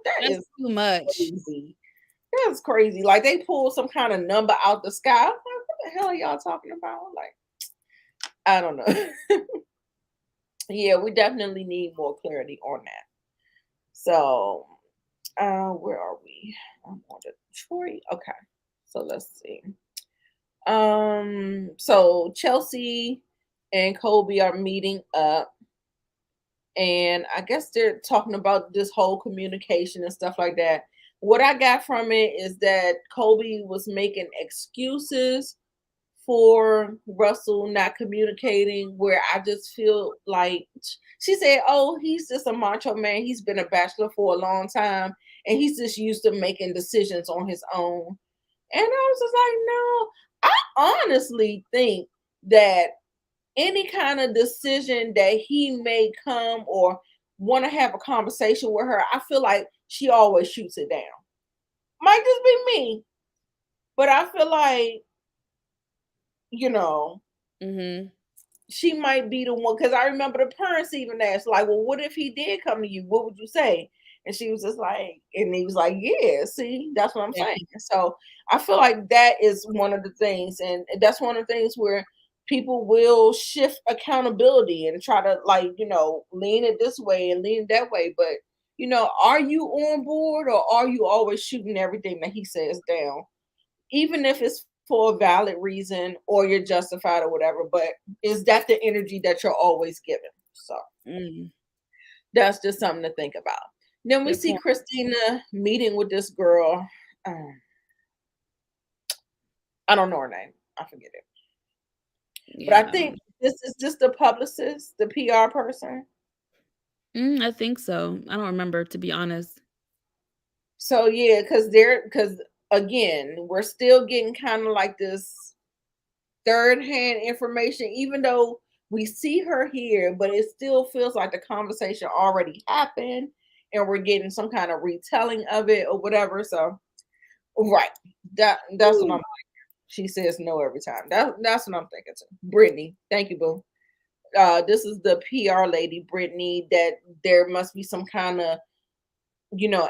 that that's is too much. crazy. That's crazy. Like they pulled some kind of number out the sky. I'm like, what the hell are y'all talking about? Like, I don't know. Yeah, we definitely need more clarity on that. So, where are we? I'm on Detroit. Okay. So let's see. So Chelsea and Kobe are meeting up, and I guess they're talking about this whole communication and stuff like that. What I got from it is that Kobe was making excuses for Russell not communicating, where I just feel like she said, "Oh, he's just a macho man. He's been a bachelor for a long time, and he's just used to making decisions on his own." And I was just like, no, I honestly think that any kind of decision that he may come or want to have a conversation with her, I feel like she always shoots it down. Might just be me, but I feel like, you know, Mhm. she might be the one, because I remember the parents even asked, like, well, what if he did come to you? What would you say? And she was just like, and he was like, yeah, see, that's what I'm Yeah. saying. So I feel like that is one of the things, and that's one of the things where people will shift accountability and try to, like, lean it this way and lean it that way. But are you on board, or are you always shooting everything that he says down? Even if it's for a valid reason or you're justified or whatever, but is that the energy that you're always given? So Mm. that's just something to think about. Then we Good see point. Christina meeting with this girl. Um, I don't know her name. I forget it. But I Yeah. think this is just the publicist, the PR person. I think so. I don't remember, to be honest. So yeah, because again, we're still getting kind of like this third hand information, even though we see her here, but it still feels like the conversation already happened and we're getting some kind of retelling of it or whatever. So, right. That's what Ooh. I'm She says no every time. That's what I'm thinking too. Brittany, thank you, boo. This is the PR lady, Brittany, that there must be some kind of,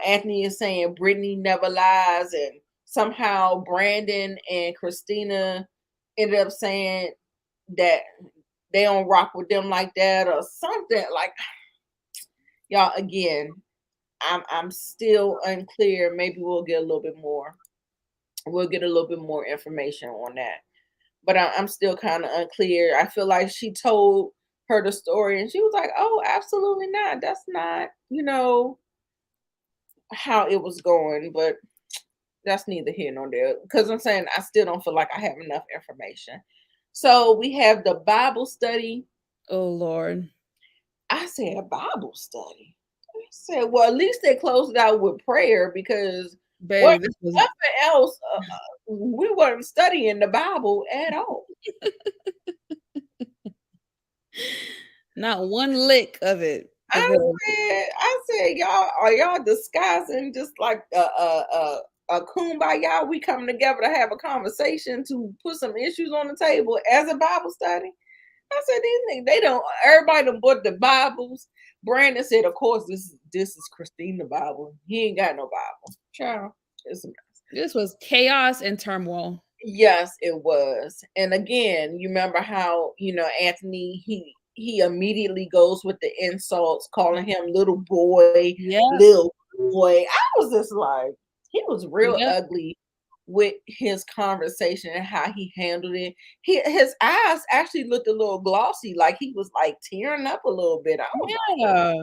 Anthony is saying Brittany never lies, and somehow Brandon and Christina ended up saying that they don't rock with them like that or something. Like, y'all, again, I'm still unclear. Maybe we'll get a little bit more. We'll get a little bit more information on that. But I'm still kind of unclear. I feel like she told her the story and she was like, "Oh, absolutely not. That's not, how it was going." But that's neither here nor there. Because I'm saying I still don't feel like I have enough information. So we have the Bible study. Oh, Lord. I said a Bible study. I said, well, at least they closed it out with prayer, because what Baby, this was nothing else. We weren't studying the Bible at all. not one lick of it for real. I said, y'all, are y'all disguising just like a kumbaya? We coming together to have a conversation to put some issues on the table as a Bible study. I said, these niggas, they don't. Everybody done bought the Bibles. Brandon said, of course, this is Christine the Bible. He ain't got no Bible. Child, it's a mess. This was chaos and turmoil. Yes, it was. And again, you remember how Anthony, he immediately goes with the insults, calling him Yep, little boy. I was just like, he was real yep. ugly with his conversation and how he handled it. His eyes actually looked a little glossy, like he was like tearing up a little bit. Yeah.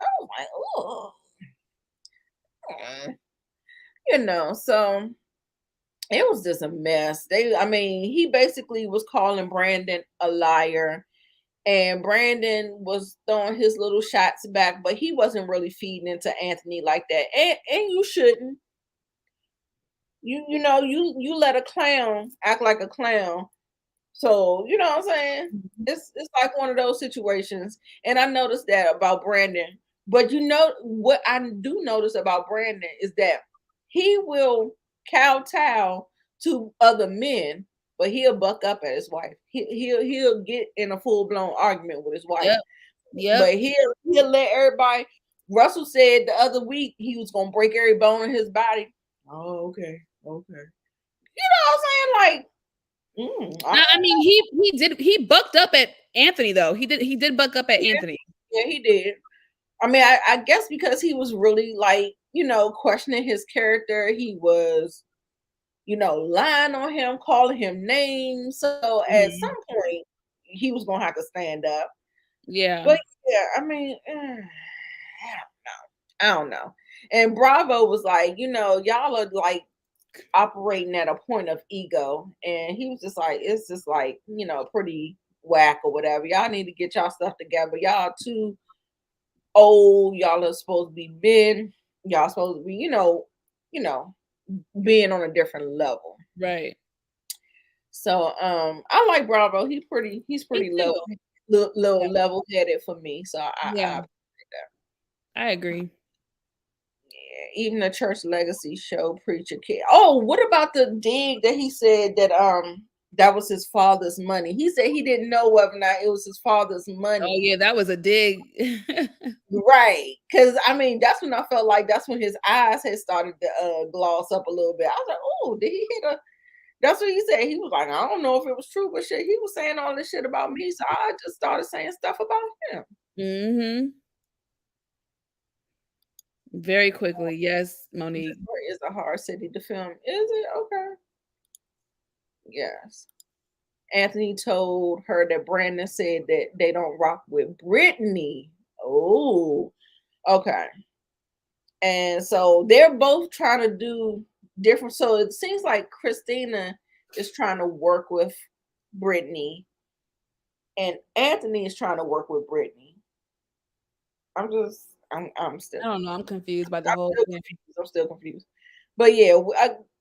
I was like, oh, you know. So it was just a mess. I mean, he basically was calling Brandon a liar, and Brandon was throwing his little shots back, but he wasn't really feeding into Anthony like that. And you shouldn't. You let a clown act like a clown. So, you know what I'm saying? Mhm. It's like one of those situations. And I noticed that about Brandon. But you know what I do notice about Brandon is that he will kowtow to other men, but he'll buck up at his wife. He'll get in a full blown argument with his wife. Yep. Yep. But he'll let everybody. Russell said the other week he was gonna break every bone in his body. Oh, okay, okay. You know what I'm saying? Like, all No, I mean, he bucked up at Anthony though. He did buck up at right, Anthony. yeah, he did. I mean, I guess because he was really like, questioning his character. He was, lying on him, calling him names. So at some Mhm. point, he was gonna have to stand up. Yeah. But yeah, I mean, I don't know. And Bravo was like, y'all are like operating at a point of ego. And he was just like, it's just like, pretty whack or whatever. Y'all need to get y'all stuff together. Y'all too old. Y'all are supposed to be men. Y'all supposed to be, you know, being on a different level. Right. So I like Bravo. He's Me pretty too. little Yeah. level headed for me. So I Yeah. appreciate that. I agree. Yeah, even the church legacy show preacher kid. Oh, what about the dig that he said that was his father's money? He said he didn't know whether or not it was his father's Oh money. yeah, that was a dig. Right. Cause I mean that's when I felt like that's when his eyes had started to gloss up a little bit. I was like, oh, did he hit a that's what he said. He was like, I don't know if it was true, but shit, he was saying all this shit about me. So I just started saying stuff about him. Mhm. Very quickly. Yes, Monique. Detroit is a hard city to film. Is it? Okay. Yes. Anthony told her that Brandon said that they don't rock with Brittany. Oh, okay. And so they're both trying to do different. So it seems like Christina is trying to work with Brittany, and Anthony is trying to work with Brittany. I'm still I don't know. I'm confused by the I'm whole still thing. confused. I'm still confused. But yeah,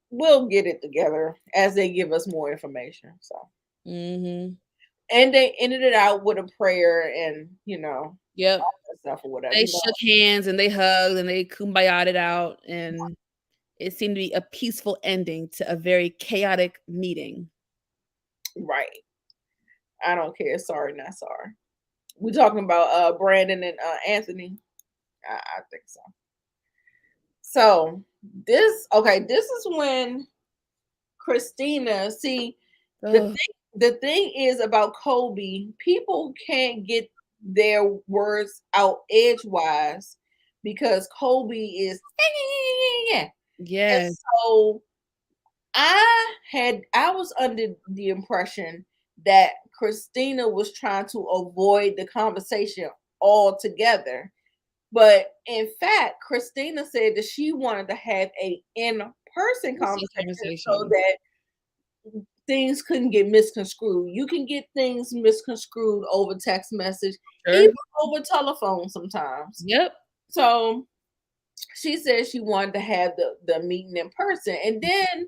we'll get it together as they give us more information. So, Mhm. and they ended it out with a prayer and Yep. all that stuff or whatever. They shook hands and they hugged and they kumbaya'd it out, and it seemed to be a peaceful ending to a very chaotic meeting. Right. I don't care. Sorry, not sorry. We talking about Brandon and Anthony. I think so. So this is when Christina, see, Ugh. the thing is about Kobe, people can't get their words out edgewise because Kobe is and Yes. so I was under the impression that Christina was trying to avoid the conversation altogether. But in fact, Christina said that she wanted to have a in-person It's a conversation so conversation. that things couldn't get misconstrued. You can get things misconstrued over text message, even Sure. over telephone sometimes. Yep. So she said she wanted to have the meeting in person. And then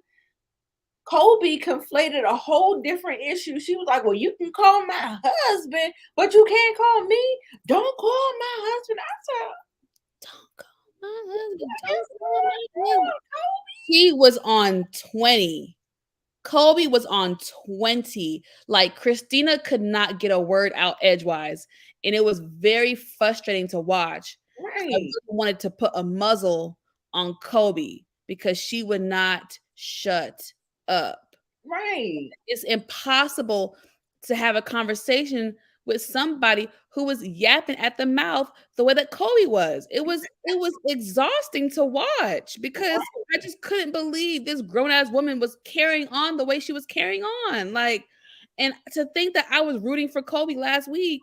Kobe conflated a whole different issue. She was like, well, you can call my husband, but you can't call me. Don't call my husband. I said, Don't call my husband. what Don't is call my going husband. on, Kobe? He was on 20. Kobe was on 20. Like Christina could not get a word out edgewise. And it was very frustrating to watch. I really Right, wanted to put a muzzle on Kobe because she would not shut up. right. It's impossible to have a conversation with somebody who was yapping at the mouth the way that Kobe was. It was exhausting to watch because I just couldn't believe this grown ass woman was carrying on the way she was carrying on. Like, and to think that I was rooting for Kobe last week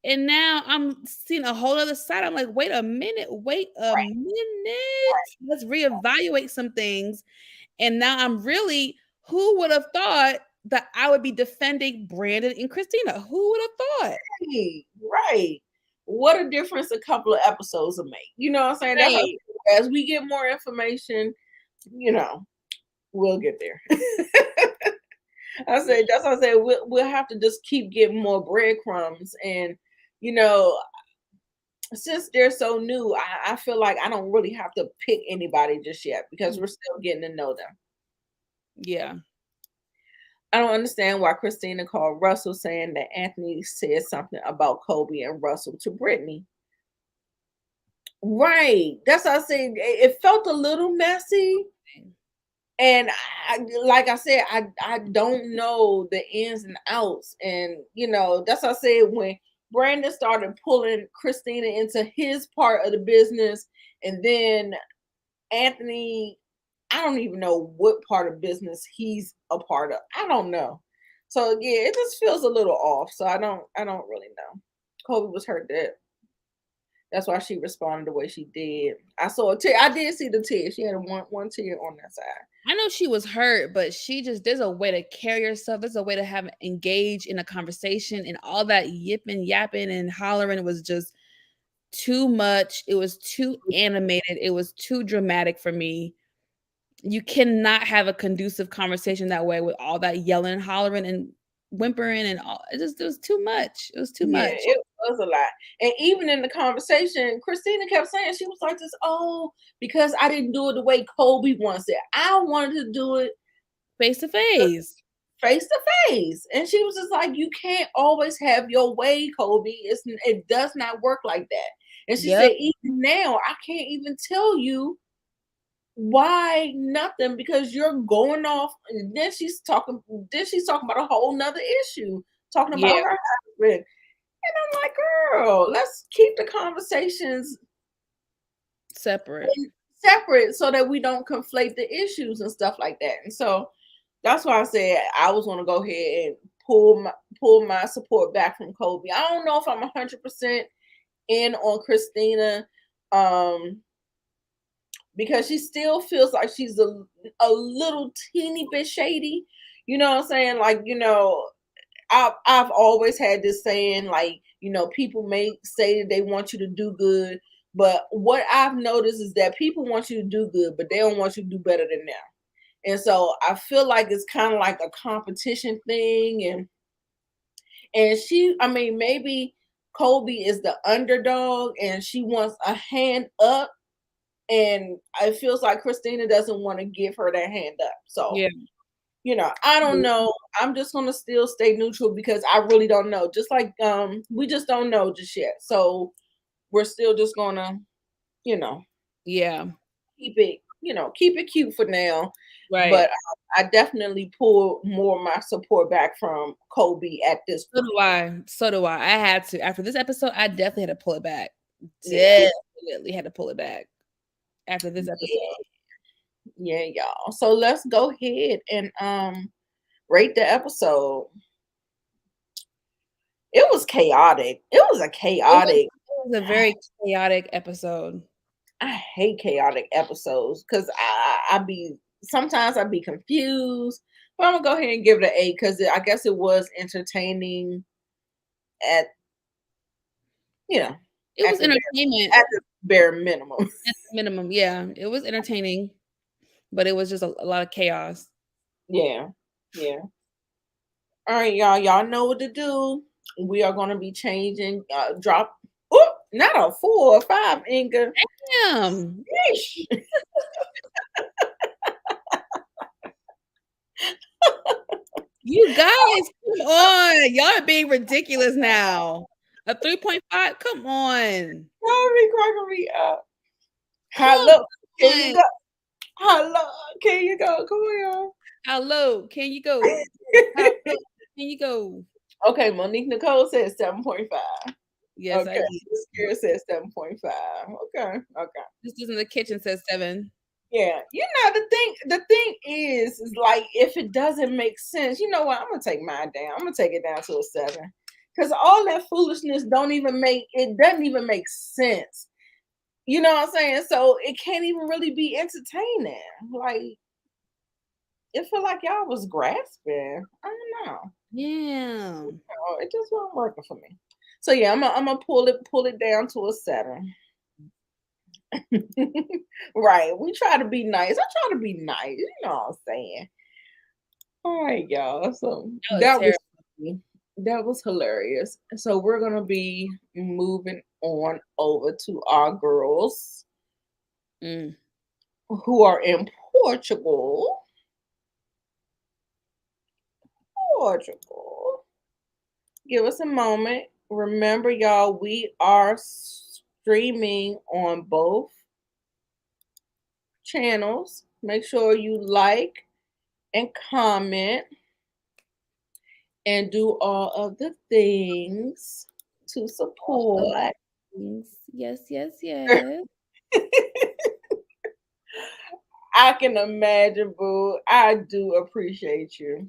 and now I'm seeing a whole other side. I'm like, wait a minute. Let's reevaluate some things. And now I'm really, who would have thought that I would be defending Brandon and Christina? Who would have thought? Right, right. What a difference a couple of episodes will make. You know what I'm saying? That's how, Right. as we get more information, you know, we'll get there. I said that's what I said. We'll have to just keep getting more breadcrumbs, and you know, since they're so new, I feel like I don't really have to pick anybody just yet because we're still getting to know them. Yeah. I don't understand why Christina called Russell saying that Anthony said something about Kobe and Russell to Brittany. Right. That's what I said. It felt a little messy. And like I said, I don't know the ins and outs. And that's what I said when Brandon started pulling Christina into his part of the business, and then Anthony, I don't even know what part of business he's a part of. I don't know. So yeah, it just feels a little off. So I don't really know. Kobe was hurt that's why she responded the way she did. I saw a tear. I did see the tear. She had a one tear on that side. I know she was hurt, but she just, there's a way to carry herself. There's a way to have engage in a conversation, and all that yipping, yapping, and hollering was just too much. It was too animated. It was too dramatic for me. You cannot have a conducive conversation that way with all that yelling and hollering and whimpering and all. It was too much. It was too Yeah, much. it was a lot. And even in the conversation, Christina kept saying she was like this, oh, because I didn't do it the way Kobe wants it. I wanted to do it Face to face. face to face. And she was just like, you can't always have your way, Kobe. It does not work like that. And she Yep. said, even now, I can't even tell you why nothing because you're going off. And then she's talking about a whole nother issue, talking about Yeah. her husband. And I'm like, girl, let's keep the conversations Separate. separate so that we don't conflate the issues and stuff like that. And so that's why I said I was going to go ahead and pull my support back from Kobe. I don't know if I'm 100% in on Christina, um, because she still feels like she's a little teeny bit shady. You know what I'm saying? Like, I've always had this saying, like, people may say that they want you to do good, but what I've noticed is that people want you to do good, but they don't want you to do better than them. And so I feel like it's kind of like a competition thing, and I mean, maybe Kobe is the underdog and she wants a hand up, and it feels like Christina doesn't want to give her that hand up. So Yeah. I don't know. I'm just gonna still stay neutral because I really don't know. Just like we just don't know just yet. So we're still just gonna, you know, Yeah. keep it cute for now. Right. But I definitely pull more of my support back from Kobe at this So point. do I. So do I. I had to. After this episode, I definitely had to pull it back. Yeah. Definitely had to pull it back after this Yeah, episode. yeah, y'all. So let's go ahead and rate the episode. It was chaotic. It was a chaotic. It was a very chaotic episode. I hate chaotic episodes because I be sometimes I be confused. But I'm gonna go ahead and give it an 8 because I guess it was entertaining at you know It was entertainment at the bare minimum. at the minimum. Yeah, it was entertaining, but it was just a lot of chaos. Yeah, yeah. All right, y'all. Y'all know what to do. We are gonna be changing. Drop. Oh, not a 4 or 5, Inga. Damn. Yeesh. You guys, come on. Y'all are being ridiculous now. A 3.5? Come on. Y'all be cracking me up. Come Hello. Can you on. go? Hello. Can you go? Come on, y'all. How low can you go? How low can you go? Okay, Monique Nicole says 7.5. Yes, I Okay, did. Miss Kira says 7.5. Okay, okay. This is in the kitchen says 7. Yeah, the thing is like if it doesn't make sense, you know what? I'm gonna take mine down. I'm gonna take it down to a 7, because all that foolishness doesn't even make sense. You know what I'm saying? So it can't even really be entertaining. Like it feel like y'all was grasping. I don't know. Yeah. Oh, it just wasn't working for me. So yeah, I'm gonna pull it down to a 7. Right. We try to be nice. I try to be nice. You know what I'm saying? All right, y'all. So That was terrible. funny. That was hilarious. So we're gonna be moving on over to our girls Mm. who are in Portugal. Portugal. Give us a moment. Remember, y'all, we are streaming on both channels. Make sure you like and comment and do all of the things to All of the support. things. Yes, yes, yes. I can imagine, boo. I do appreciate you.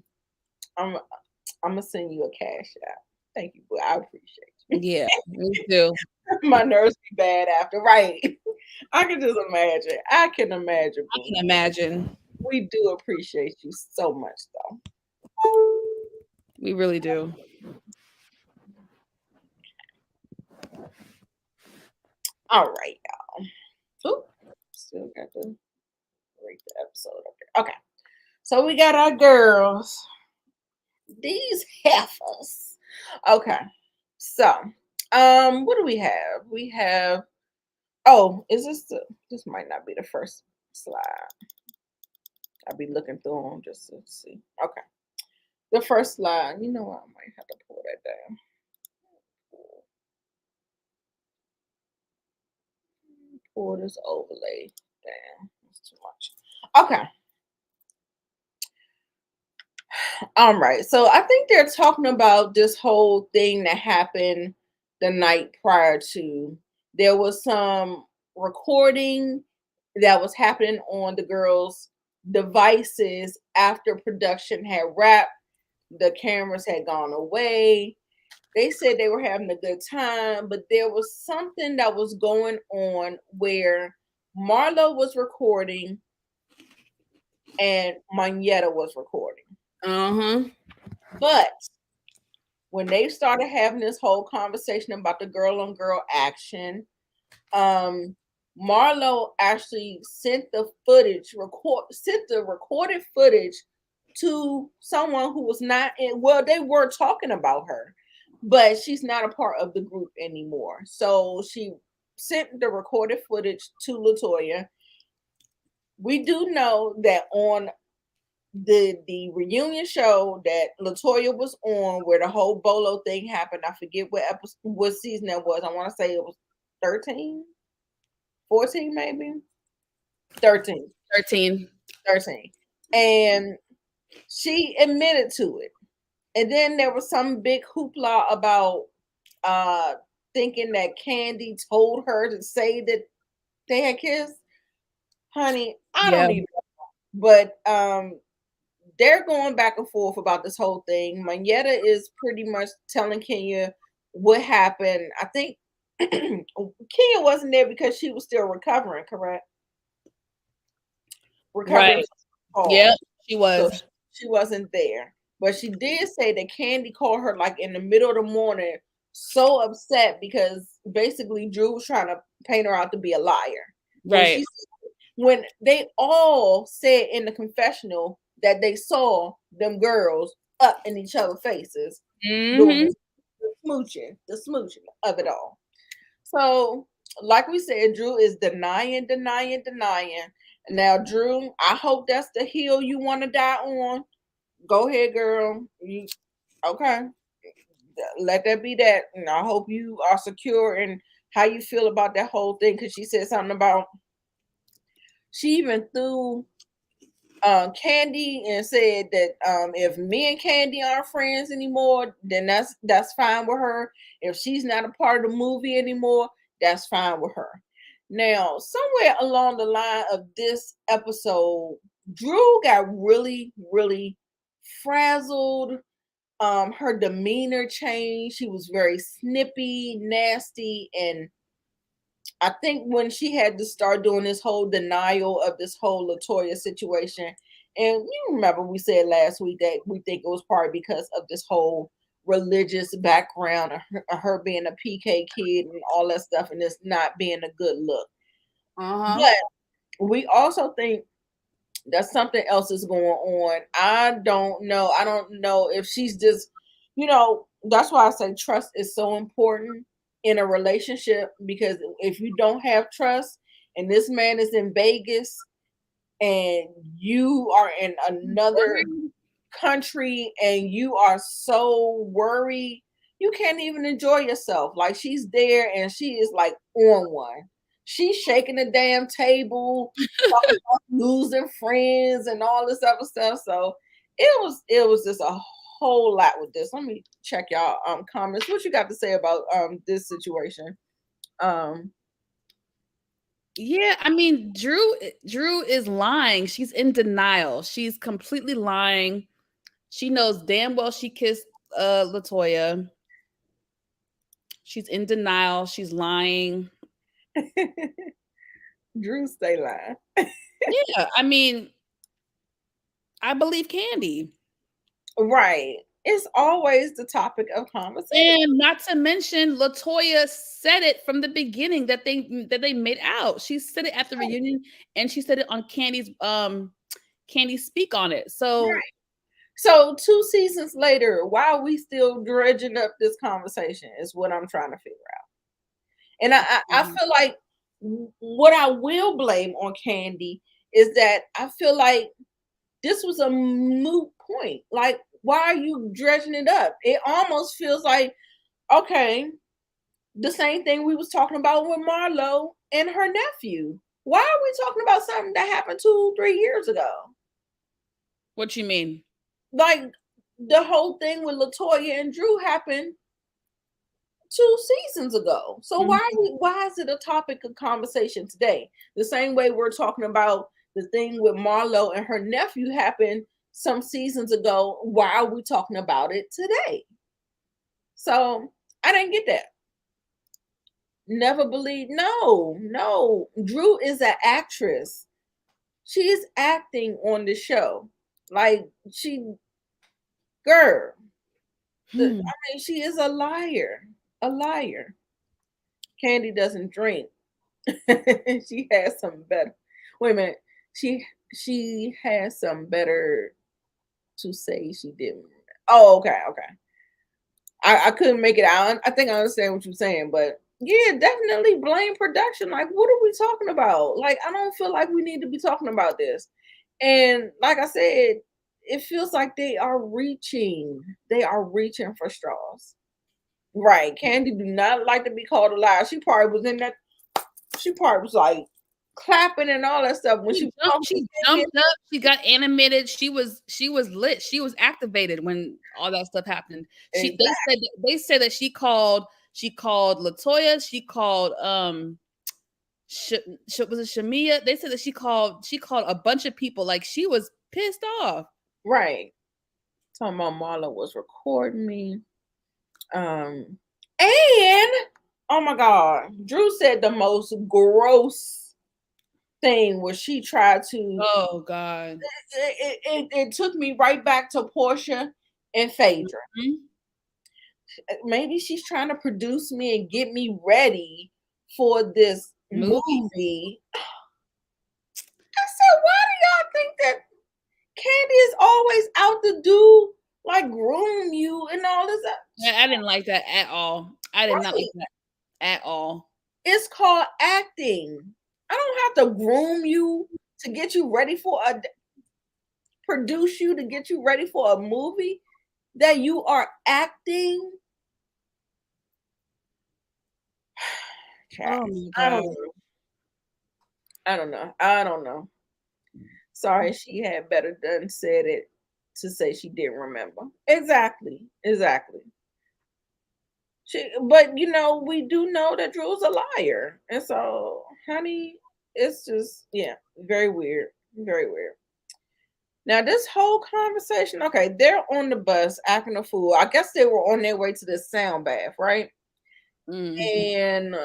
I'm I'm gonna send you a cash out. Thank you, boo. I appreciate you. Yeah, me too. My nerves be bad after, right? I can just imagine. I can imagine, I boo. can imagine. We do appreciate you so much, though. We really do. All right, y'all. Oop, still got to rate the episode up there. Okay, so we got our girls. These heifers. Okay, so what do we have? We have. Oh, is this the? This might not be the first slide. I'll be looking through them just to see. Okay, the first slide. You know what? I might have to pull that down. Pull this overlay down. That's too much. Okay. Right. So I think they're talking about this whole thing that happened the night prior to. There was some recording that was happening on the girls' devices after production had wrapped. The cameras had gone away. They said they were having a good time, but there was something that was going on where Marlo was recording and Manetta was recording. Uh-huh. But when they started having this whole conversation about the girl on girl action, um, Marlo actually sent the recorded footage to someone who was not in. Well, they were talking about her, but she's not a part of the group anymore. So she sent the recorded footage to Latoya. We do know that on the reunion show that Latoya was on, where the whole Bolo thing happened. I forget what episode, what season that was. I want to say it was 13, 14, maybe 13, 13. 13, and she admitted to it. And then there was some big hoopla about uh thinking that Candy told her to say that they had kissed. Honey, I Yeah. don't even. But they're going back and forth about this whole thing. Manetta is pretty much telling Kenya what happened. I think Kenya wasn't there because she was still recovering, correct? Recovering Right. from the Yep, fall. she So was. she wasn't there. But she did say that Candy called her like in the middle of the morning, so upset because basically Drew was trying to paint her out to be a liar. Right. When they all said in the confessional that they saw them girls up in each other's faces doing Mhm. the smooching of it all. So, like we said, Drew is denying, denying, denying. Now, Drew, I hope that's the hill you want to die on. Go ahead, girl. You okay? Let that be that. And I hope you are secure in how you feel about that whole thing. Because she said something about she even threw Candy and said that if me and Candy aren't friends anymore, then that's fine with her. If she's not a part of the movie anymore, that's fine with her. Now, somewhere along the line of this episode, Drew got really, really frazzled. Her demeanor changed. She was very snippy, nasty, and I think when she had to start doing this whole denial of this whole Latoya situation, and you remember we said last week that we think it was probably because of this whole religious background of her being a PK kid and all that stuff, and this not being a good look. Uh-huh. But we also think that something else is going on. I don't know. I don't know if she's just, that's why I say trust is so important in a relationship, because if you don't have trust and this man is in Vegas and you are in another country and you are so worried, you can't even enjoy yourself. Like, she's there and she is like on one. She's shaking the damn table, talking about losing friends and all this other stuff. So it was just a whole lot with this. Let me check y'all comments. What you got to say about this situation? Um Yeah, I mean, Drew is lying. She's in denial. She's completely lying. She knows damn well she kissed Latoya. She's in denial. She's lying. Drew stay lying. Yeah, I mean, I believe Candy. Right. It's always the topic of conversation. And not to mention, Latoya said it from the beginning that they made out. She said it at the reunion, and she said it on Candy speak on it. So Right. So 2 seasons later, why are we still dredging up this conversation is what I'm trying to figure out. And I mhm. feel like what I will blame on Candy is that I feel like this was a moot point. Like, why are you dredging it up? It almost feels like, okay, the same thing we was talking about with Marlo and her nephew. Why are we talking about something that happened 2, 3 years ago? What you mean? Like, the whole thing with Latoya and Drew happened 2 seasons ago. So Mhm. why is it a topic of conversation today? The same way we're talking about the thing with Marlo and her nephew happened some seasons ago. Why are we talking about it today? So I didn't get that. Never believe. No, no. Drew is an actress. She is acting on the show. Like, girl. Hmm. I mean, she is a liar. A liar. Candy doesn't drink. She has some better. Wait a minute. She has some better to say. She didn't. Oh, okay, okay. I couldn't make it out. I think I understand what you're saying, but yeah, definitely blame production. Like, what are we talking about? Like, I don't feel like we need to be talking about this. And like I said, it feels like they are reaching. They are reaching for straws. Right. Candy do not like to be called a liar. She probably was in that. She probably was like clapping and all that stuff when she was talking to She Candy. jumped up, she got animated, she was lit, she was activated when all that stuff happened. She Exactly. they said that she called Latoya, she called was it Shamia? They said that she called a bunch of people, like she was pissed off. Right. Talking about Marla was recording me. And oh my God, Drew said the most gross thing where she tried to. Oh God. It took me right back to Portia and Phaedra. Mhm. Maybe she's trying to produce me and get me ready for this Movie. movie. I said, why do y'all think that Candy is always out to do like groom you and all this? I didn't like that at all. I did not like Right. that at all. It's called acting. I don't have to groom you to get you ready for a produce you to get you ready for a movie that you are acting. Child, Oh my I don't God. know. I don't know. I don't know. Sorry, she had better done said it to say she didn't remember. Exactly. Exactly. But we do know that Drew's a liar. And so, honey, it's just, yeah, very weird. Very weird. Now, this whole conversation, okay, they're on the bus acting a fool. I guess they were on their way to this sound bath, right? Mm. And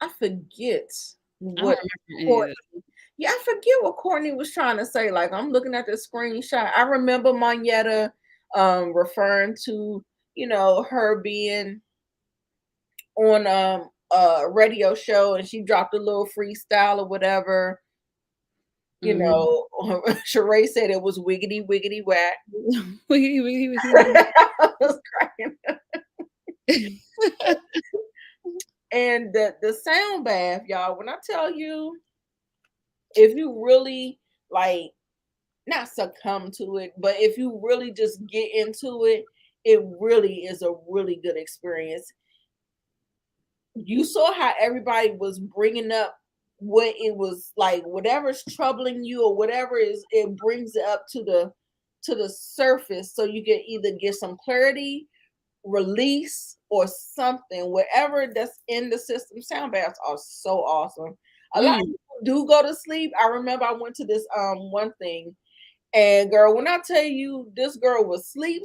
I forget I don't what remember any of Courtney, it. yeah, I forget what Courtney was trying to say. Like, I'm looking at the screenshot. I remember Moneta referring to, her being on a radio show and she dropped a little freestyle or whatever. Mhm. Sheree said it was wiggity wiggity whack. We I was cracking. And the sound bath, y'all, when I tell you, if you really like not succumb to it, but if you really just get into it, it really is a really good experience. You saw how everybody was bringing up what it was like, whatever's troubling you or whatever is, it brings it up to the surface so you can either get some clarity, release, or something. Whatever that's in the system, sound baths are so awesome. A lot of Mm. people do go to sleep. I remember I went to this one thing, and girl, when I tell you this girl was sleep,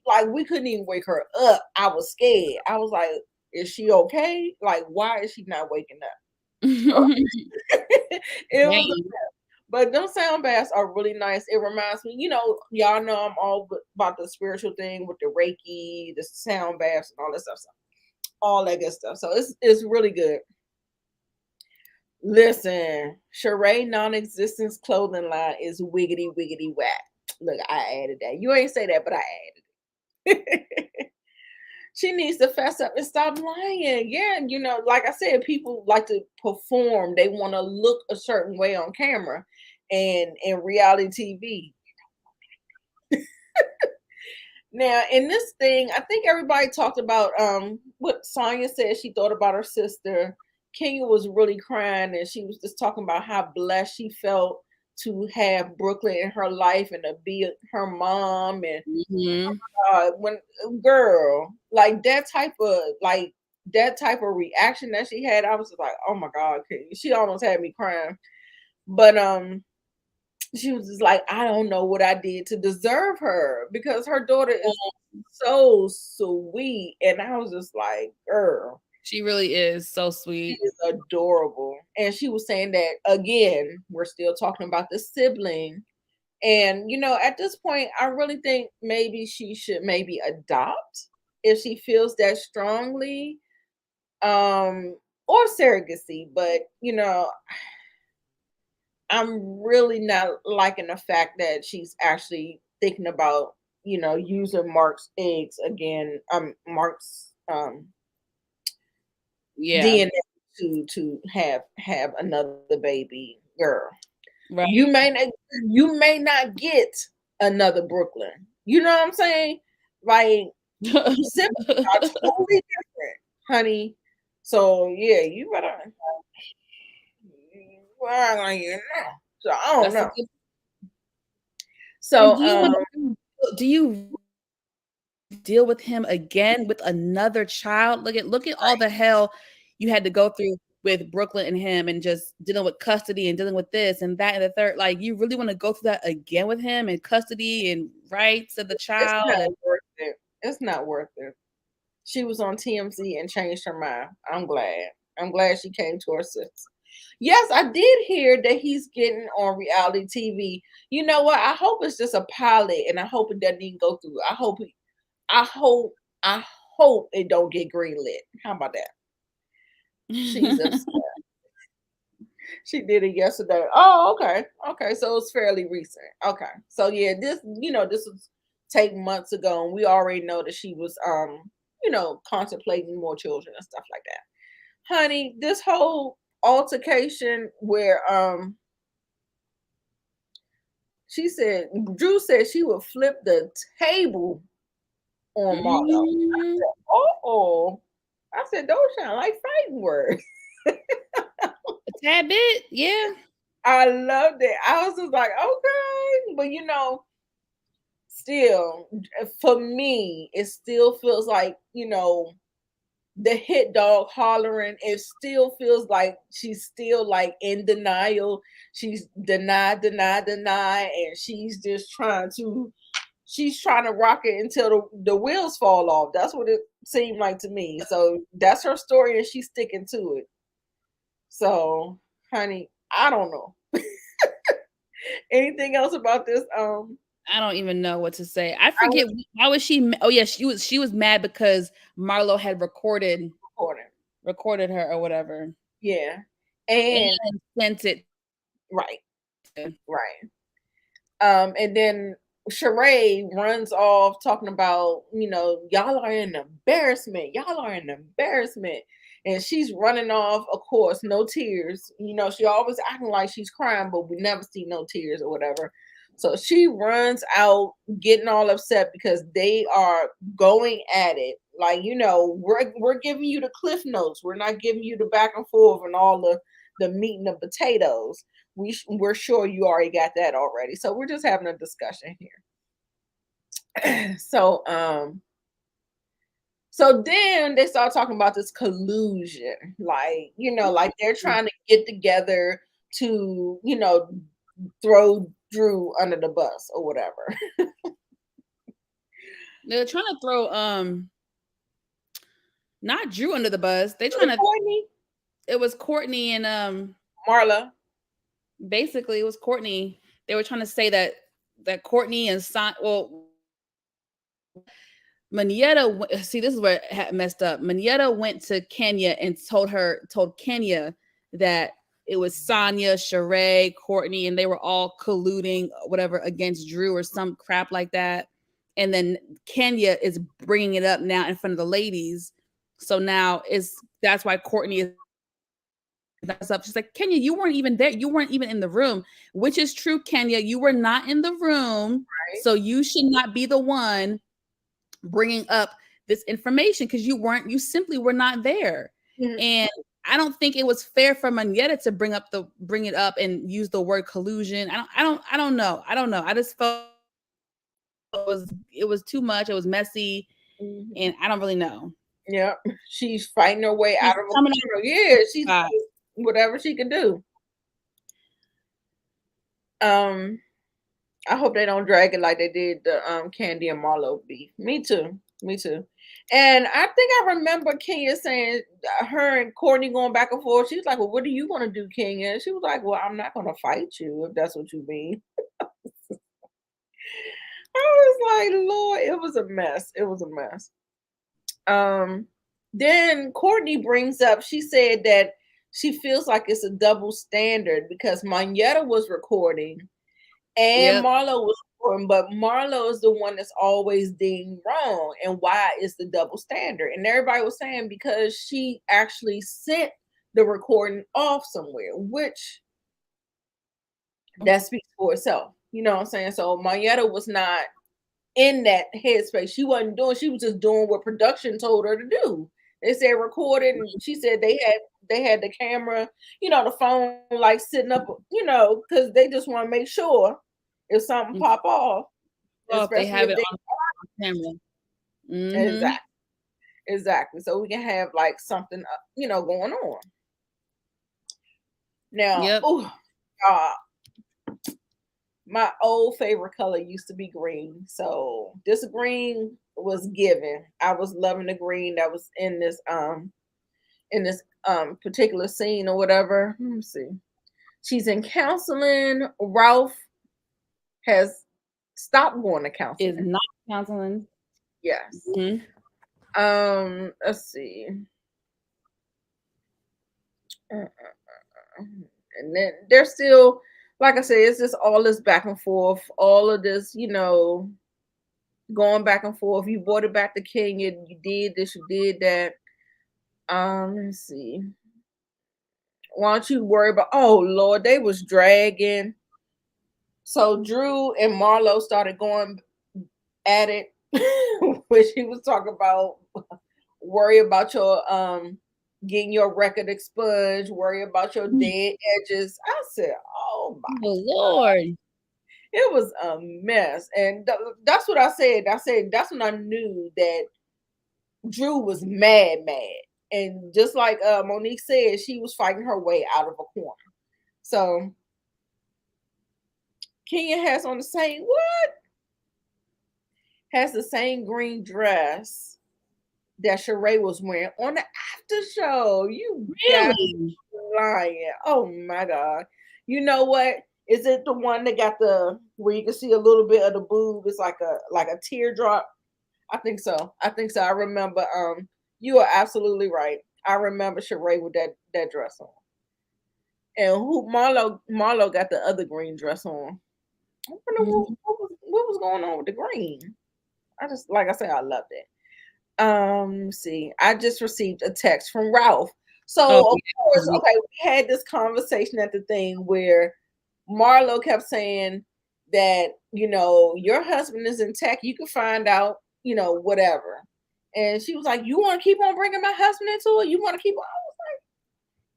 like we couldn't even wake her up. I was scared. I was like, is she okay? Like, why is she not waking up? It was, Dang. but them sound baths are really nice. It reminds me, y'all know I'm all about the spiritual thing with the Reiki, the sound baths, and all that stuff. So all that good stuff. So it's really good. Listen, Sheree non-existence clothing line is wiggity wiggity whack. Look, I added that. You ain't say that, but I added it. She needs to fess up and stop lying. Yeah, like I said, people like to perform. They want to look a certain way on camera and in reality TV. Now, in this thing, I think everybody talked about what Sonya said she thought about her sister. Kenya was really crying and she was just talking about how blessed she felt to have Brooklyn in her life and to be her mom. And Mhm. when girl, like that type of reaction that she had, I was just like, oh my God, Kenya. She almost had me crying. But she was just like, I don't know what I did to deserve her because her daughter is so sweet. And I was just like, girl, She really is so she sweet. is adorable. And she was saying that again, we're still talking about the sibling. And at this point, I really think maybe she should maybe adopt if she feels that strongly. Or surrogacy, but I'm really not liking the fact that she's actually thinking about, using Mark's eggs again, Mark's Yeah. DNA to have another baby girl. Right. You may not get another Brooklyn. You know what I'm saying? Like siblings are totally different, honey. So yeah, you better. Well, I don't even know. So I don't That's a know. good. And So do you deal with him again with another child? Look at all the hell you had to go through with Brooklyn and him and just dealing with custody and dealing with this and that and the third. Like, you really want to go through that again with him and custody and rights of the it's child not and worth it. It's not worth it. She was on TMZ and changed her mind. I'm glad. I'm glad she came to her senses. Yes, I did hear that he's getting on reality TV. You know what? I hope it's just a pilot, and I hope it doesn't even go through. I hope, I hope it don't get greenlit. How about that? She's upset. She did it yesterday. Oh, okay. Okay. So it's fairly recent. Okay. So yeah, this was take months ago, and we already know that she was contemplating more children and stuff like that. Honey, this whole altercation where she said Drew said she would flip the table on Marlo. Mhm. Oh, I said those sound like fighting words. tad bit, yeah. I loved it. I was just like, okay, but still, for me, it still feels like the hit dog hollering. It still feels like she's still like in denial. She's deny, and she's trying to rock it until the wheels fall off. That's what it seemed like to me. So that's her story, and she's sticking to it. So, honey, I don't know. Anything else about this? I don't even know what to say. I I was forget why was she oh, yeah, she was mad because Marlo had recording. recorded her or whatever, Yeah, and and sent it right, to right. And then Sheree runs off talking about, y'all are an embarrassment. Y'all are an embarrassment. And she's running off, of course, no tears. She always acting like she's crying, but we never see no tears or whatever. So she runs out, getting all upset because they are going at it. Like, we're giving you the cliff notes. We're not giving you the back and forth and all the meat and the potatoes. We're sure you already got that already. So we're just having a discussion here. So then they start talking about this collusion. Like, like they're trying to get together to, throw Drew under the bus or whatever. they're trying to throw, not Drew under the bus. They Was it trying to Courtney? it was Courtney and, Marla. basically, it was Courtney. They were trying to say that Courtney and Manietta, see, this is where it messed up. Manietta went to Kenya and told Kenya that it was Sonya, Sheree, Courtney, and they were all colluding, whatever, against Drew or some crap like that. And then Kenya is bringing it up now in front of the ladies. So now that's why Courtney is up. She's like, Kenya, you weren't even there. You weren't even in the room, which is true, Kenya. You were not in the room. Right? So you should not be the one bringing up this information because you simply were not there. Mhm. And I don't think it was fair for Manetta to bring it up and use the word collusion. I don't know. I just felt it was too much. It was messy, Mhm. and I don't really know. Yeah. She's fighting her way She's out of a coming corner. Yeah, she's out. whatever she can do. Um, I hope they don't drag it like they did the Candy and Marlo beef. Me too. Me too. And I think I remember Kenya saying her and Courtney going back and forth. She was like, "Well, what do you want to do, Kenya?" And she was like, "Well, I'm not going to fight you if that's what you mean." I was like, "Lord, it was a mess. It was a mess." Um, then Courtney brings up. She said that she feels like it's a double standard because Manetta was recording and Yep. Marlo was important, but Marlo is the one that's always deemed wrong. And why is the double standard? And everybody was saying because she actually sent the recording off somewhere, which that speaks for itself. You know what I'm saying? So Marietta was not in that headspace. She wasn't doing, she was just doing what production told her to do. They said recorded, and she said they had the camera, the phone like sitting up, because they just want to make sure if something pop off, Well, if they especially have if it they on camera. Mm-hmm. exactly, exactly. So we can have like something going on. Now, Yep. oh, uh, my old favorite color used to be green. So this green was given. I was loving the green that was in this particular scene or whatever. Let me see. She's in counseling. Ralph has stopped going to Is counseling. not counseling. Yes. Mhm. Let's see. Uh, and then they're still, like I said, it's just all this back and forth, all of this, going back and forth. You brought it back to King, you did this, you did that. Let's see. Why don't you worry about? Oh Lord, they was dragging. So Drew and Marlo started going at it, which he was talking about. Worry about your getting your record expunged, worry about your Mm. dead edges. I said, oh my, Oh, Lord. it was a mess. And that's what I said. I said, that's when I knew that Drew was mad, mad. And just like Monique said, she was fighting her way out of a corner. So Kenya has on the same what? Has the same green dress that Sheree was wearing on the after show. You got Really? lying. Oh my god. You know what? Is it the one that got the where you can see a little bit of the boob? It's like a teardrop. I think so. I think so. I remember you are absolutely right. I remember Sheree with that dress on. And who Marlo got the other green dress on. I wonder Mhm. what was going on with the green. I just like I said, I loved it. See, I just received a text from Ralph. Oh, So of yeah, 'cause course, okay, we had this conversation at the thing where Marlo kept saying that, your husband is in tech, you can find out, whatever. And she was like, you want to keep on bringing my husband into it? You want to keep on?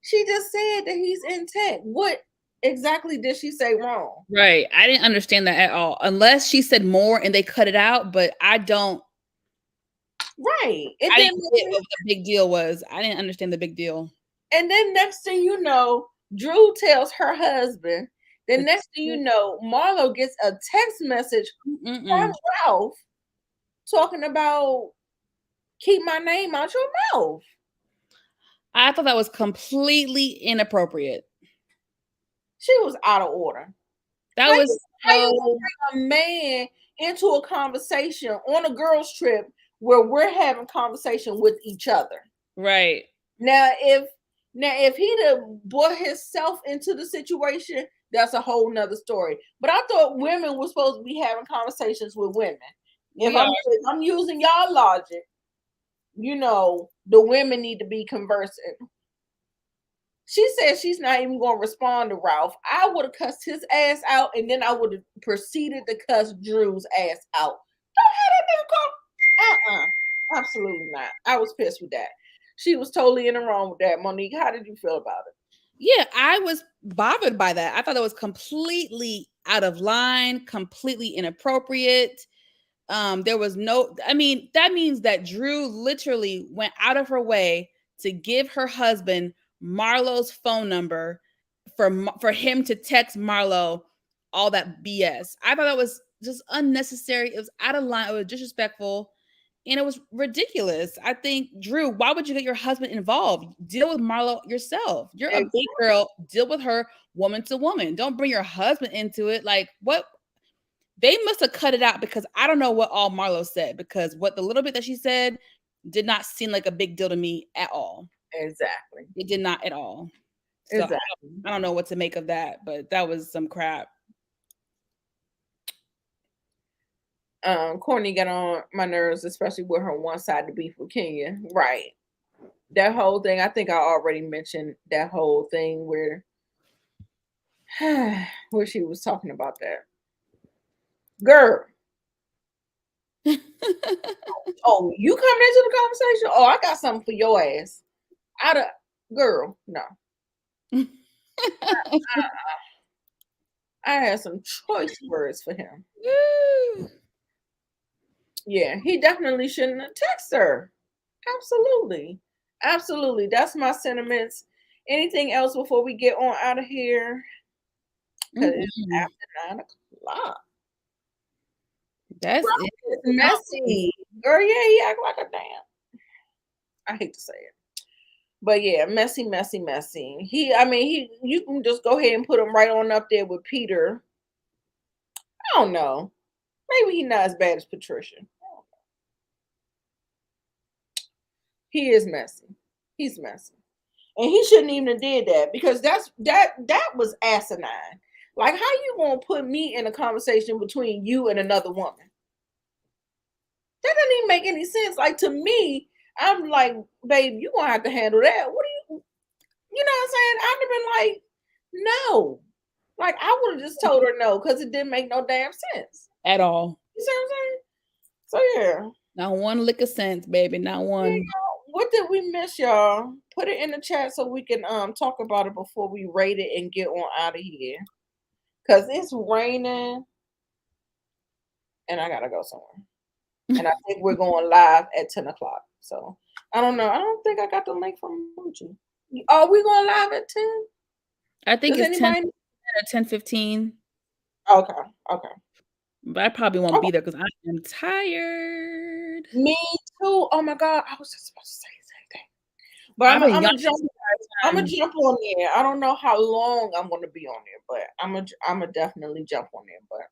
She just said that he's in tech. What exactly did she say wrong? right. I didn't understand that at all, unless she said more and they cut it out, but Right. It I didn't didn't get make what the big deal was. I didn't understand the big deal. And then next thing you know, Drew tells her husband. Then The next thing you know, Marlo gets a text message from mm-mm. Ralph talking about keep my name out your mouth. I thought that was completely inappropriate. She was out of order. That was How you so gonna bring a man into a conversation on a girls trip where we're having conversation with each other? right. Now, if he'd have brought himself into the situation, that's a whole nother story. But I thought women were supposed to be having conversations with women. We are If I'm using y'all logic, the women need to be conversing. She said she's not even going to respond to Ralph. I would have cussed his ass out, and then I would have proceeded to cuss Drew's ass out. Don't have that nigga call. Absolutely not. I was pissed with that. She was totally in the wrong with that. Monique, how did you feel about it? yeah, I was bothered by that. I thought it was completely out of line, completely inappropriate. There was no I mean, that means that Drew literally went out of her way to give her husband Marlo's phone number for him to text Marlo all that BS. I thought that was just unnecessary. It was out of line. It was disrespectful. And it was ridiculous. I think, Drew, why would you get your husband involved? Deal with Marlo yourself. You're a big Exactly. girl. Deal with her woman to woman. Don't bring your husband into it. Like, what? They must have cut it out because I don't know what all Marlo said because what the little bit that she said did not seem like a big deal to me at all. Exactly. It did not at all. So Exactly. I don't know what to make of that, but that was some crap. Courtney got on my nerves, especially with her one-sided beef with Kenya. Right. That whole thing, I think I already mentioned that whole thing where where she was talking about that. Girl, oh, you coming into the conversation? Oh, I got something for your ass. Out of girl, no. I had some choice words for him. Yeah, he definitely shouldn't have texted her. Absolutely. Absolutely. That's my sentiments. Anything else before we get on out of here? Because it's Mm-mm. after 9 o'clock. That's it. It's messy. Girl, yeah, he act like a damn. I hate to say it. But yeah, messy, messy, messy. You can just go ahead and put him right on up there with Peter. I don't know. Maybe he's not as bad as Patricia. He is messy. He's messy. And he shouldn't even have did that because that was asinine. Like, how you gonna put me in a conversation between you and another woman? That doesn't even make any sense. Like, to me, I'm like, babe, you gonna have to handle that. What do you know what I'm saying? I'd have been like, no. Like, I would have just told her no because it didn't make no damn sense. at all. You see what I'm saying? So yeah. Not one lick of sense, baby. Not one. what did we miss, y'all? Put it in the chat so we can talk about it before we rate it and get on out of here. Cause it's raining and I gotta go somewhere. And I think we're going live at 10 o'clock. So I don't know. I don't think I got the link from Muji. Are we going live at 10? I think Does it's 10 anybody? or 10:15, Okay, okay. but I probably won't Oh, be there because I am tired. me too. Oh my God, I was just about to say the same thing. But I've been I'm yawning gonna jump. this I'm gonna entire time. jump on there. I don't know how long I'm gonna be on there, but I'm gonna definitely jump on there. But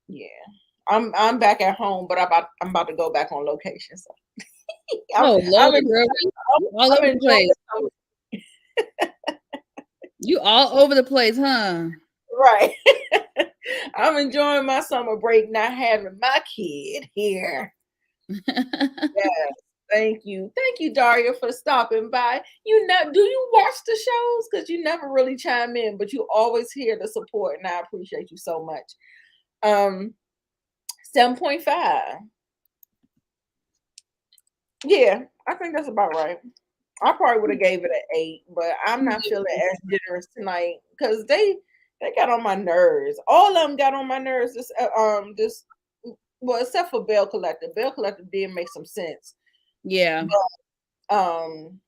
yeah, I'm back at home, but I'm about to go back on location. So I'm Oh, I'm Lord, en- girl, you all I'm over the place. enjoying some You all over the place, huh? right. I'm enjoying my summer break, not having my kid here. Yes, thank you, Daria, for stopping by. You know, do you watch the shows? Because you never really chime in, but you always hear the support, and I appreciate you so much. 7.5. Yeah, I think that's about right. I probably would have gave it an 8, but I'm not feeling as generous tonight because they got on my nerves. All of them got on my nerves. This well, except for Bell Collective. Bell Collective did make some sense. Yeah.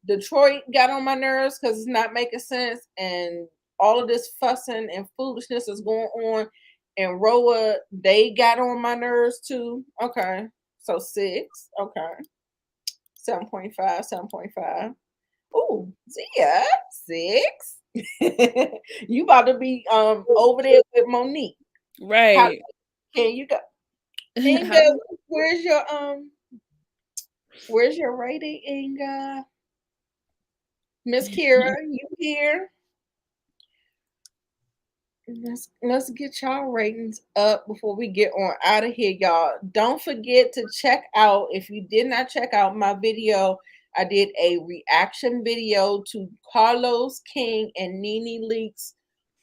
Detroit got on my nerves because it's not making sense, and all of this fussing and foolishness is going on. And Roa, they got on my nerves too. Okay, so 6. Okay, 7.5, 7.5. Ooh, Zia, 6. You about to be over there with Monique. How Right. can you go? Inga, How where's your where's your rating, Inga? Miss Kira, you here? Let's get y'all ratings up before we get on out of here, y'all. Don't forget to check out, if you did not check out my video, I did a reaction video to Carlos King and Nene Leakes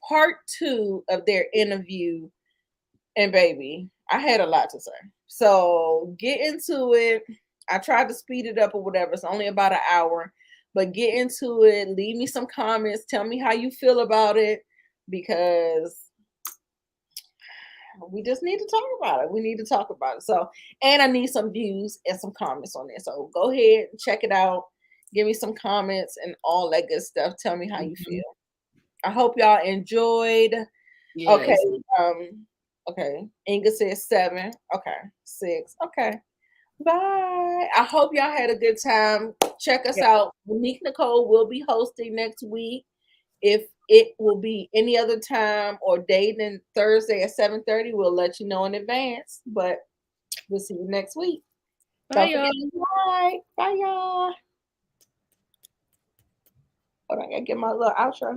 part 2 of their interview. And baby, I had a lot to say. So get into it. I tried to speed it up or whatever. It's only about an hour. But get into it. Leave me some comments. Tell me how you feel about it. Because we just need to talk about it. We need to talk about it. So, and I need some views and some comments on there. So go ahead and check it out. Give me some comments and all that good stuff. Tell me how you Mhm. feel. I hope y'all enjoyed. Okay. Yes. Um, okay. Inga says 7. Okay. 6. Okay. Bye. I hope y'all had a good time. Check us Yeah. out. Monique Nicole will be hosting next week. If it will be any other time or day than Thursday at 7:30, we'll let you know in advance. But we'll see you next week. Bye, Don't forget y'all. to like. Bye, y'all. Hold on, I gotta get my little outro.